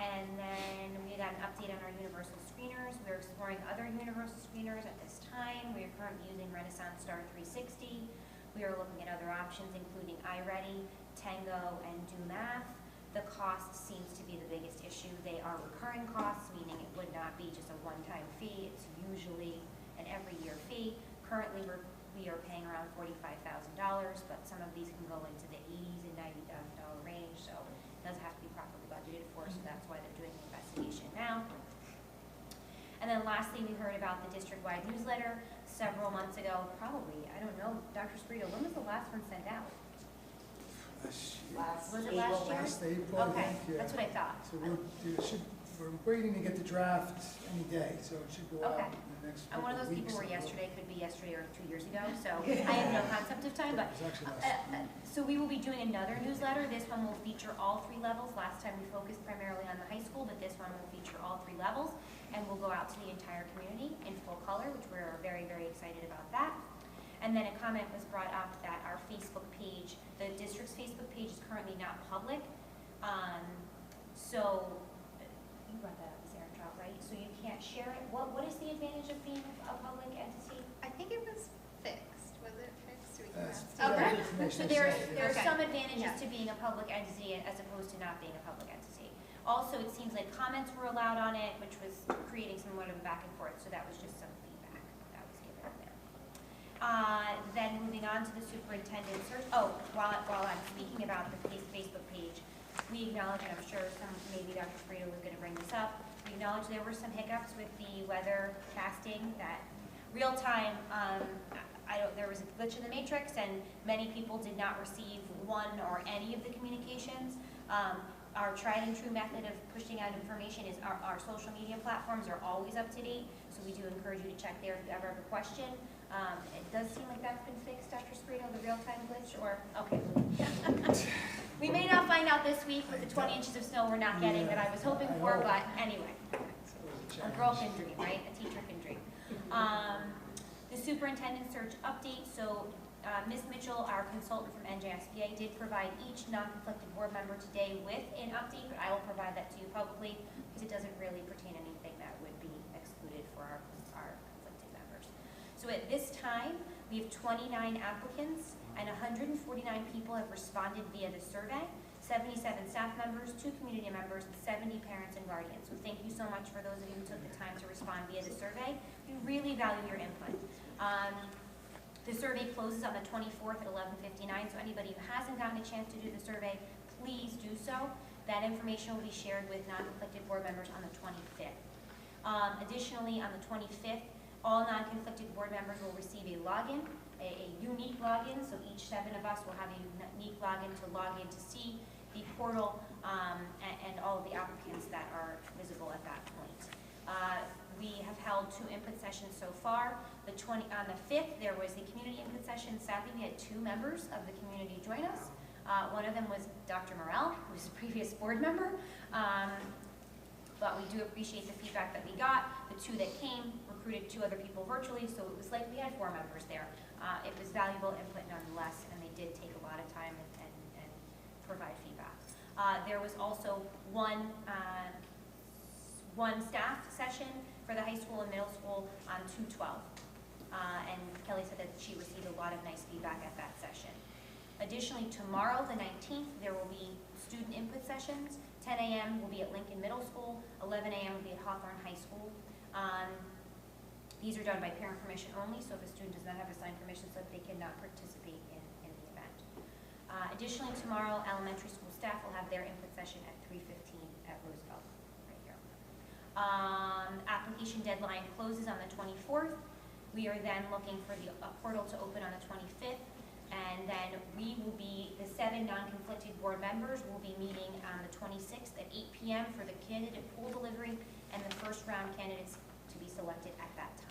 And then we got an update on our universal screeners. We're exploring other universal screeners at this time. We are currently using Renaissance Star 360. We are looking at other options, including iReady, Tango, and Do Math. The cost seems to be the biggest issue. They are recurring costs, meaning it would not be just a one-time fee. It's usually an every-year fee. Currently, we are paying around $45,000, but some of these can go into the $80,000 and $90,000 range, so it does have to be properly budgeted for, so that's why they're doing the investigation now. And then lastly, we heard about the district-wide newsletter several months ago, probably, I don't know, Dr. Sprito, when was the last one sent out? Was it last year? Last April, I Okay, think, yeah. that's what I thought. So we're waiting to get the draft any day, so it should go out Okay. in the next I'm one of those couple people weeks. where yesterday could be yesterday or 2 years ago, so I have no concept of time, but, It was actually last. so we will be doing another newsletter. This one will feature all 3 levels. Last time we focused primarily on the high school, but this one will feature all 3 levels, and will go out to the entire community in full color, which we're very, very excited about that. And then a comment was brought up that our Facebook page, the district's Facebook page is currently not public. So, you brought that up, Ms. Ehrentraut, right? So you can't share it. What is the advantage of being a public entity? I think it was fixed. Was it fixed? We can That's- ask. yeah, Okay. information So I there sent, yeah. are Okay. some advantages Yeah. to being a public entity as opposed to not being a public entity. Also, it seems like comments were allowed on it, which was creating somewhat of a back and forth, so that was just some feedback that was given there. Then moving on to the superintendent search. Oh, while I'm speaking about the Facebook page, we acknowledge, and I'm sure maybe Dr. Frito was going to bring this up, we acknowledge there were some hiccups with the weather casting, that real time, there was a glitch in the matrix, and many people did not receive one or any of the communications. Our tried and true method of pushing out information is our social media platforms are always up to date, so we do encourage you to check there if you ever have a question. It does seem like that's been fixed, Dr. Sprito, the real-time glitch, or, okay. We may not find out this week with the 20 inches of snow we're not getting that I was hoping for, but anyway. A girl can dream, right? A teacher can dream. The superintendent search update. So Ms. Mitchell, our consultant from NJSBA, did provide each non-conflicted board member today with an update, but I will provide that to you publicly because it doesn't really pertain to anything that would be excluded for our conflicted members. So at this time, we have 29 applicants and 149 people have responded via the survey. 77 staff members, 2 community members, and 70 parents and guardians. So thank you so much for those of you who took the time to respond via the survey. We really value your input. The survey closes on the 24th at 11:59, so anybody who hasn't gotten a chance to do the survey, please do so. That information will be shared with non-conflicted board members on the 25th. Additionally, on the 25th, all non-conflicted board members will receive a login, a unique login, so each 7 of us will have a unique login to log in to see the portal and all of the applicants that are visible at that point. We have held 2 input sessions so far. On the 5th, there was the community input session. Sadly, we had 2 members of the community join us. One of them was Dr. Morrell, who was a previous board member. But we do appreciate the feedback that we got. The 2 that came recruited 2 other people virtually, so it was like we had 4 members there. It was valuable input nonetheless, and they did take a lot of time and provide feedback. There was also one staff session for the high school and middle school on 2/12. And Kelly said that she received a lot of nice feedback at that session. Additionally, tomorrow, the 19th, there will be student input sessions. 10 a.m. will be at Lincoln Middle School, 11 a.m. will be at Hawthorne High School. These are done by parent permission only, so if a student does not have a signed permission slip, they cannot participate in the event. Additionally, tomorrow, elementary school staff will have their input session at 3:15 at Roosevelt, right here. Application deadline closes on the 24th. We are then looking for the portal to open on the 25th. And then the 7 non-conflicted board members will be meeting on the 26th at 8 p.m. for the candidate pool delivery and the first round candidates to be selected at that time.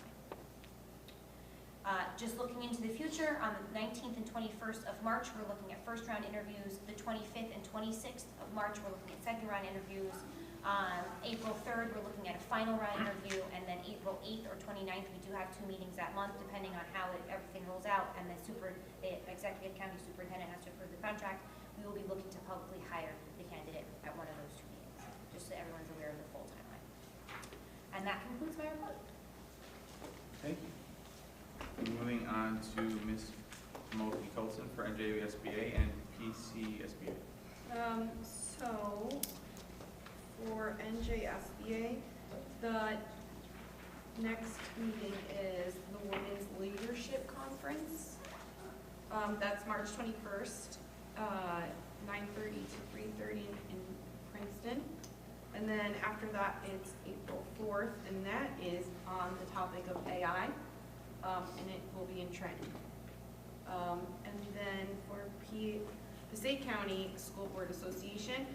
Just looking into the future, on the 19th and 21st of March, we're looking at first round interviews. The 25th and 26th of March, we're looking at second round interviews. April 3rd, we're looking at a final round interview, and then April 8th or 29th, we do have 2 meetings that month, depending on how everything rolls out, and the executive county superintendent has to approve the contract. We will be looking to publicly hire the candidate at one of those 2 meetings, just so everyone's aware of the full timeline. And that concludes my report. Thank you. Moving on to Ms. Mulkey-Coulson for NJSBA and PCSBA. So, for NJSBA, the next meeting is the Women's Leadership Conference. That's March 21st, 9:30 to 3:30 in Princeton. And then after that, it's April 4th, and that is on the topic of AI, and it will be in Trenton. And then for the State County School Board Association,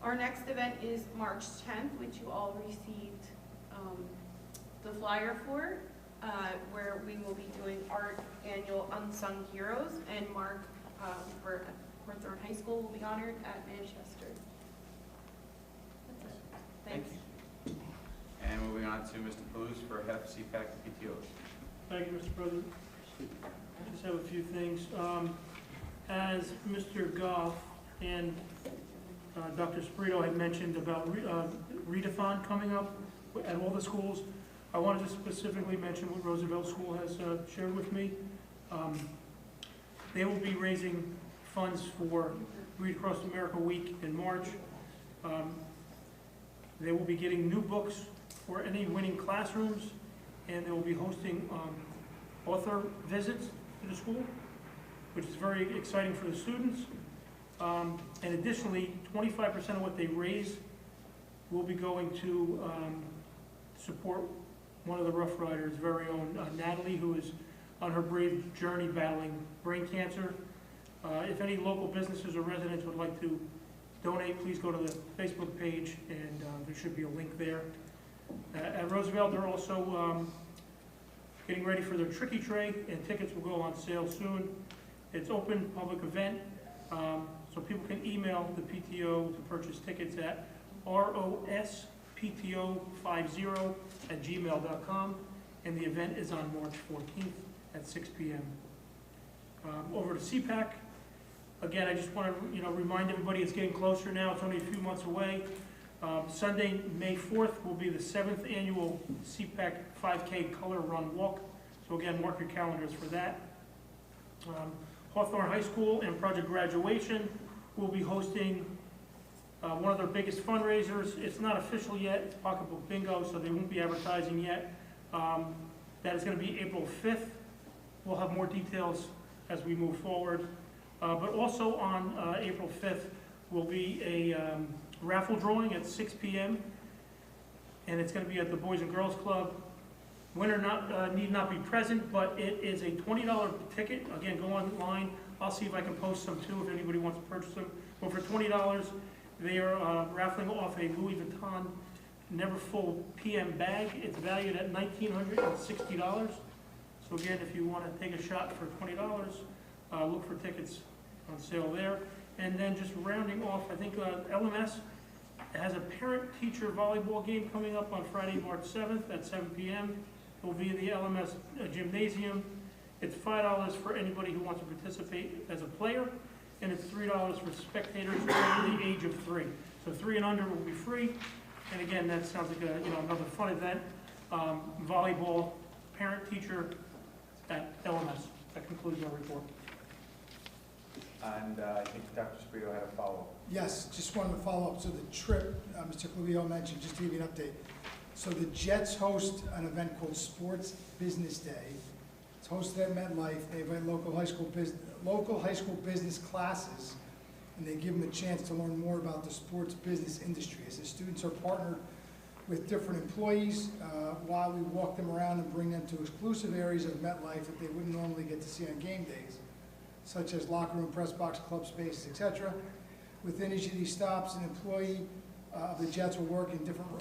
our next event is March 10th, which you all received the flyer for, where we will be doing our annual Unsung Heroes, and Mark for Hawthorne High School will be honored at Manchester. That's it. Thanks. Thank you. And moving on to Mr. Palouse for HEF, CPAC, and PTOs. Thank you, Mr. President. I just have a few things. As Mr. Goff and Dr. Sprito had mentioned about readathon coming up at all the schools, I wanted to specifically mention what Roosevelt School has shared with me. They will be raising funds for Read Across America Week in March. They will be getting new books for any winning classrooms, and they will be hosting author visits to the school, which is very exciting for the students. And additionally, 25% of what they raise will be going to support one of the Rough Riders' very own, Natalie, who is on her brave journey battling brain cancer. If any local businesses or residents would like to donate, please go to the Facebook page, and there should be a link there. At Roosevelt, they're also getting ready for their Tricky Tray, and tickets will go on sale soon. It's open public event, So people can email the PTO to purchase tickets at rospto50@gmail.com, and the event is on March 14th at 6 p.m. Over to CPAC. Again, I just want to remind everybody it's getting closer now. It's only a few months away. Sunday, May 4th, will be the 7th annual CPAC 5K Color Run Walk. So again, mark your calendars for that. Hawthorne High School and Project Graduation will be hosting one of their biggest fundraisers. It's not official yet. It's Pocketbook Bingo, so they won't be advertising yet. That is going to be April 5th. We'll have more details as we move forward. But also on April 5th will be a raffle drawing at 6 p.m. and it's going to be at the Boys and Girls Club. Winner need not be present, but it is a $20 ticket. Again, go online. I'll see if I can post some too if anybody wants to purchase them. But for $20, they are raffling off a Louis Vuitton Never Full PM bag. It's valued at $1,960. So again, if you want to take a shot for $20, look for tickets on sale there. And then just rounding off, I think LMS has a parent-teacher volleyball game coming up on Friday, March 7th at 7 p.m. It will be in the LMS gymnasium. It's $5 for anybody who wants to participate as a player, and it's $3 for spectators under the age of 3. So 3 and under will be free. And again, that sounds like another fun event. Volleyball, parent-teacher at LMS. That concludes our report. And I think Dr. Sprito had a follow-up. Yes, just wanted to follow up. So the trip, Mr. Cluvio mentioned, just to give you an update. So the Jets host an event called Sports Business Day. It's hosted at MetLife. They invite local high school business classes, and they give them a chance to learn more about the sports business industry. As the students are partnered with different employees while we walk them around and bring them to exclusive areas of MetLife that they wouldn't normally get to see on game days, such as locker room, press box, club spaces, etc. Within each of these stops, an employee of the Jets will work in different,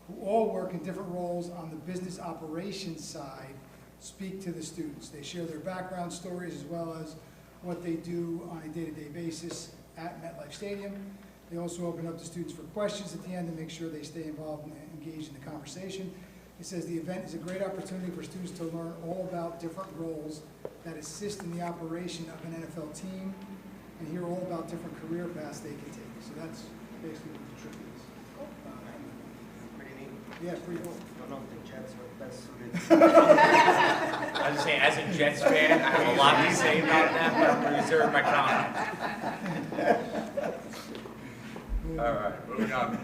who all work in different roles on the business operations side, speak to the students. They share their background stories as well as what they do on a day-to-day basis at MetLife Stadium. They also open up to students for questions at the end to make sure they stay involved and engaged in the conversation. It says the event is a great opportunity for students to learn all about different roles that assist in the operation of an NFL team and hear all about different career paths they can take. So that's basically what the trip is. Pretty neat. Yeah, pretty cool. I don't know if the Jets are best suited. I was just saying, as a Jets fan, I have a lot to say about that, but I'm going to reserve my comment. All right, moving on.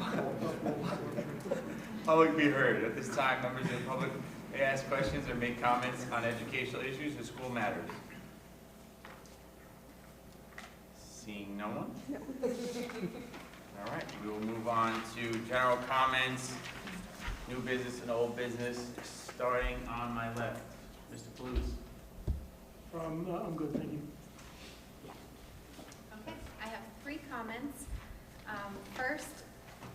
Public be heard. At this time, members of the public may ask questions or make comments on educational issues or school matters. Seeing no one? All right, we will move on to general comments, new business and old business, starting on my left. Mr. Palouse. I'm good, thank you. Okay, I have 3 comments. First,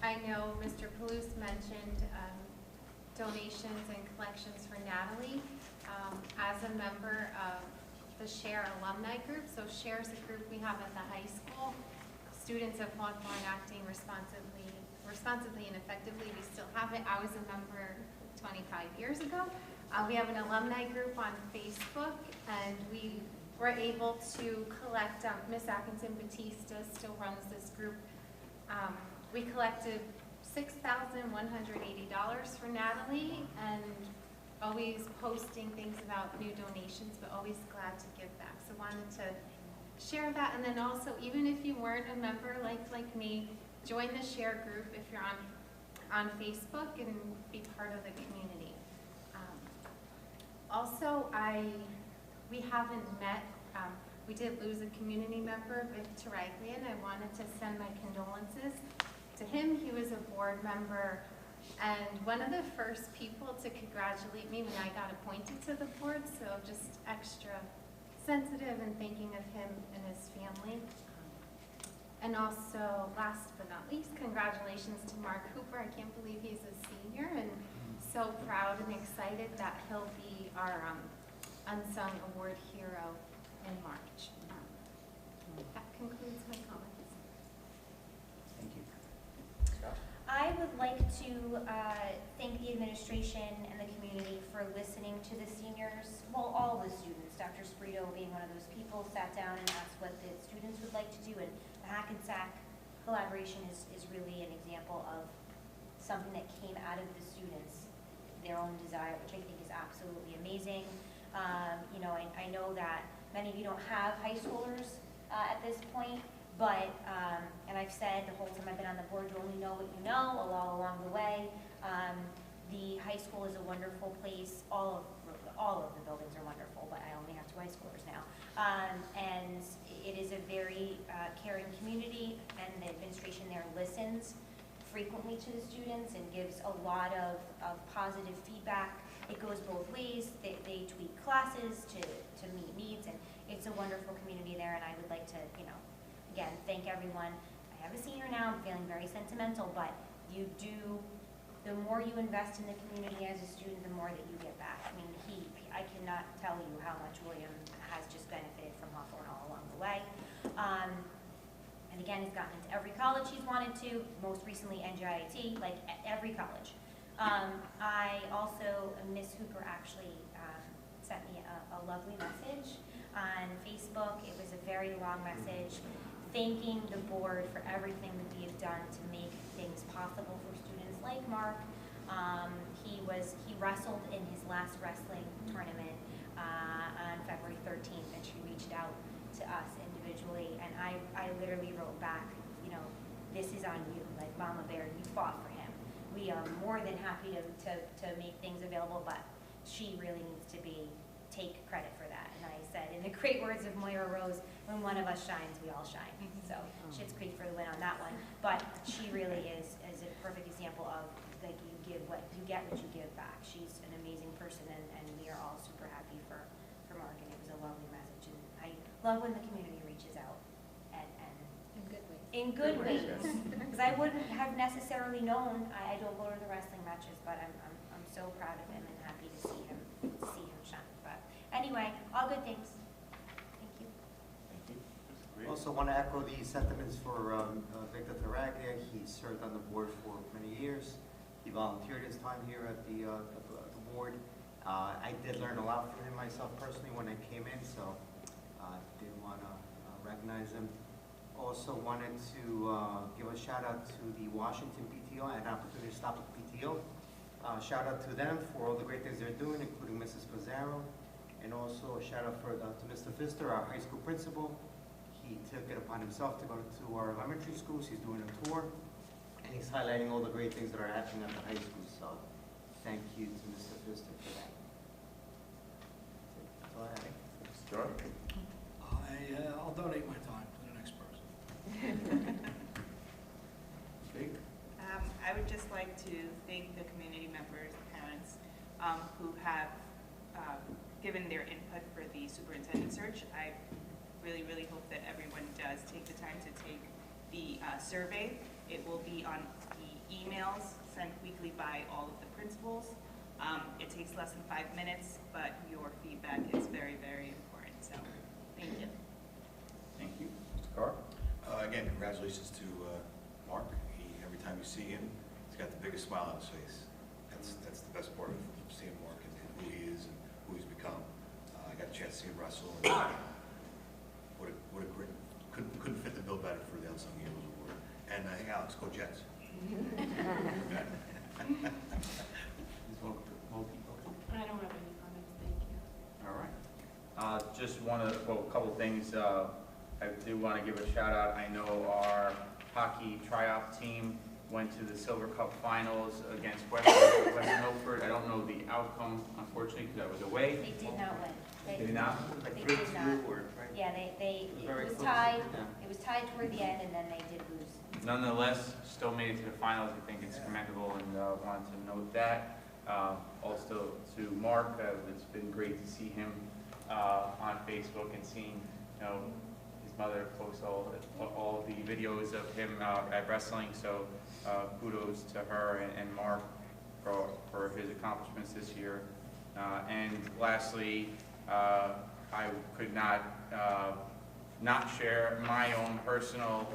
I know Mr. Palouse mentioned donations and collections for Natalie. As a member of the SHARE alumni group, so SHARE is a group we have at the high school. Students of Hawthorne acting responsibly and effectively. We still have it. I was a member 25 years ago. We have an alumni group on Facebook, and we were able to collect, Miss Atkinson Batista still runs this group. We collected $6,180 for Natalie, and always posting things about new donations, but always glad to give back. So wanted to share that, and then also, even if you weren't a member like me, join the SHARE group if you're on Facebook and be part of the community. Also, we haven't met. We did lose a community member, Vic Taraglia, and I wanted to send my condolences to him. He was a board member and one of the first people to congratulate me when I got appointed to the board, so just extra sensitive and thinking of him and his family. And also, last but not least, congratulations to Mark Hooper. I can't believe he's a senior, and so proud and excited that he'll be our unsung award hero in March. That concludes my comments. Thank you. I would like to thank the administration and the community for listening to the seniors, well, all the students. Dr. Sprito, being one of those people, sat down and asked what the students would like to do, and the Hackensack collaboration is really an example of something that came out of the students, their own desire, which I think is absolutely amazing. You know, I know that many of you don't have high schoolers at this point, but, and I've said the whole time I've been on the board, you only know what you know all along the way. The high school is a wonderful place. All of the buildings are wonderful, but I only have 2 high schoolers now. And it is a very caring community, and the administration there listens frequently to the students and gives a lot of positive feedback. It goes both ways. They tweak classes to meet needs, and it's a wonderful community there, and I would like to, you know, again, thank everyone. I have a senior now, I'm feeling very sentimental, but the more you invest in the community as a student, the more that you get back. I mean, I cannot tell you how much William has just benefited from Hawthorne all along the way. And again, he's gotten into every college he's wanted to, most recently NJIT, like every college. I also, Ms. Hooper actually sent me a lovely message on Facebook. It was a very long message thanking the board for everything that we have done to make things possible for students like Mark. He wrestled in his last wrestling tournament on February 13th, and she reached out to us individually, and I literally wrote back, you know, this is on you, like Mama Bear, you fought for him. We are more than happy to make things available, but she really needs to take credit for that. And I said, in the great words of Moira Rose, when one of us shines, we all shine. So Schitt's Creek for the win on that one. But she really is a perfect example of, like, you get what you give back. She's an amazing person, and we are all super happy for Mark, and it was a lovely message. And I love when the community reaches out and In good ways. in good ways, because I wouldn't have necessarily known. I don't go to the wrestling matches, but I'm so proud of him and happy to see him shine. But anyway, all good things. Thank you. Thank you. Also want to echo the sentiments for Victor Taraglia. He served on the board for many years. He volunteered his time here at the board. I did learn a lot from him myself personally when I came in, so I did want to recognize him. Also wanted to give a shout out to the Washington PTO. I had an opportunity to stop at the PTO. Shout out to them for all the great things they're doing, including Mrs. Pizarro. And also a shout out to Mr. Pfister, our high school principal. He took it upon himself to go to our elementary schools. He's doing a tour, and he's highlighting all the great things that are happening at the high school. So thank you to Mr. Pfister for that. That's all I have. Mr. George? I'll donate my time to the next person. Jake? I would just like to thank the community members, parents, who have given their input for the superintendent search. I really, really hope that everyone does take the time to take the survey. It will be on the emails sent weekly by all of the principals. It takes less than 5 minutes, but your feedback is very, very important. So, thank you. Thank you. Mr. Carr? Again, congratulations to Mark. Every time you see him, he's got the biggest smile on his face. That's the best part of seeing Mark and who he is and who he's become. I got a chance to see him wrestle. And what a great, couldn't fit the bill better for the Unsung Heroes Award. And I think Alex, go Jets. I don't have any comments, thank you. All right. Just a couple things. I do want to give a shout out. I know our hockey tryout team went to the Silver Cup Finals against West Milford. I don't know the outcome, unfortunately, because I was away. They did not win. They did not? They did not. Yeah, it was tied. It was tied toward the end, and then they did lose. Nonetheless, still made it to the finals. I think it's commendable, and wanted to note that. Also to Mark, it's been great to see him on Facebook and seeing, his mother post all the videos of him at wrestling. So kudos to her and Mark for his accomplishments this year. And lastly, I could not not share my own personal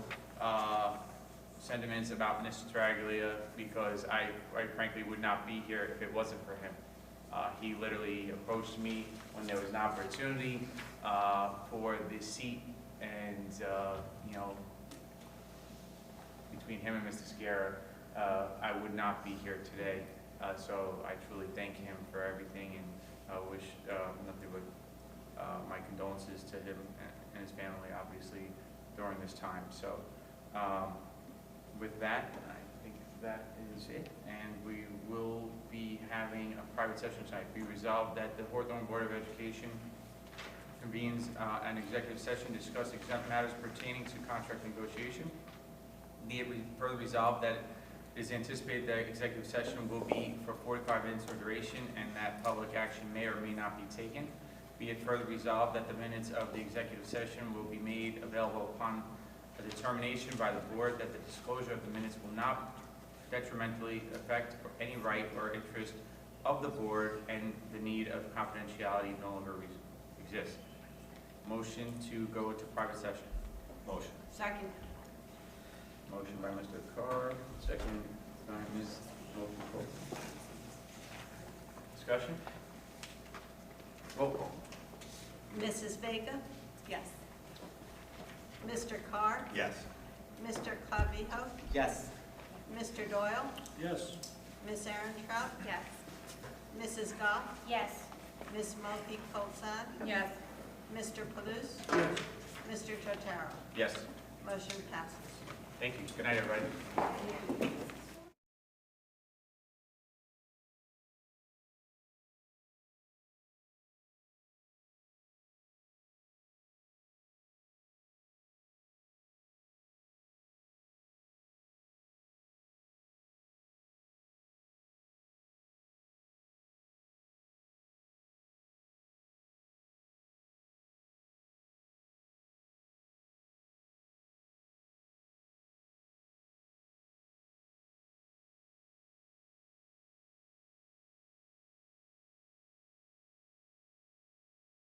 sentiments about Mr. Taraglia because I frankly would not be here if it wasn't for him. He literally approached me when there was an opportunity for the seat, and you know, between him and Mr. Sciarra, I would not be here today. So I truly thank him for everything, and wish nothing but my condolences to him and his family, obviously, during this time. So with that, I think that is it, and we will be having a private session tonight. We resolved that the Hawthorne Board of Education convenes an executive session to discuss exempt matters pertaining to contract negotiation. Be it further resolved that it is anticipated that executive session will be for 45 minutes of duration and that public action may or may not be taken. Be it further resolved that the minutes of the executive session will be made available upon a determination by the board that the disclosure of the minutes will not detrimentally affect any right or interest of the board and the need of confidentiality no longer exists. Motion to go into private session. Motion. Second. Motion by Mr. Carr, second by Ms. Moulton. Discussion? Roll call. Mrs. Vega? Yes. Mr. Carr? Yes. Mr. Clavijo? Yes. Mr. Doyle? Yes. Miss Aaron Yes. Mrs. Goff? Yes. Miss Mopi Colson? Yes. Mr. Paluso? Yes. Mr. Jotaro? Yes. Motion passes. Thank you. Good night, everybody.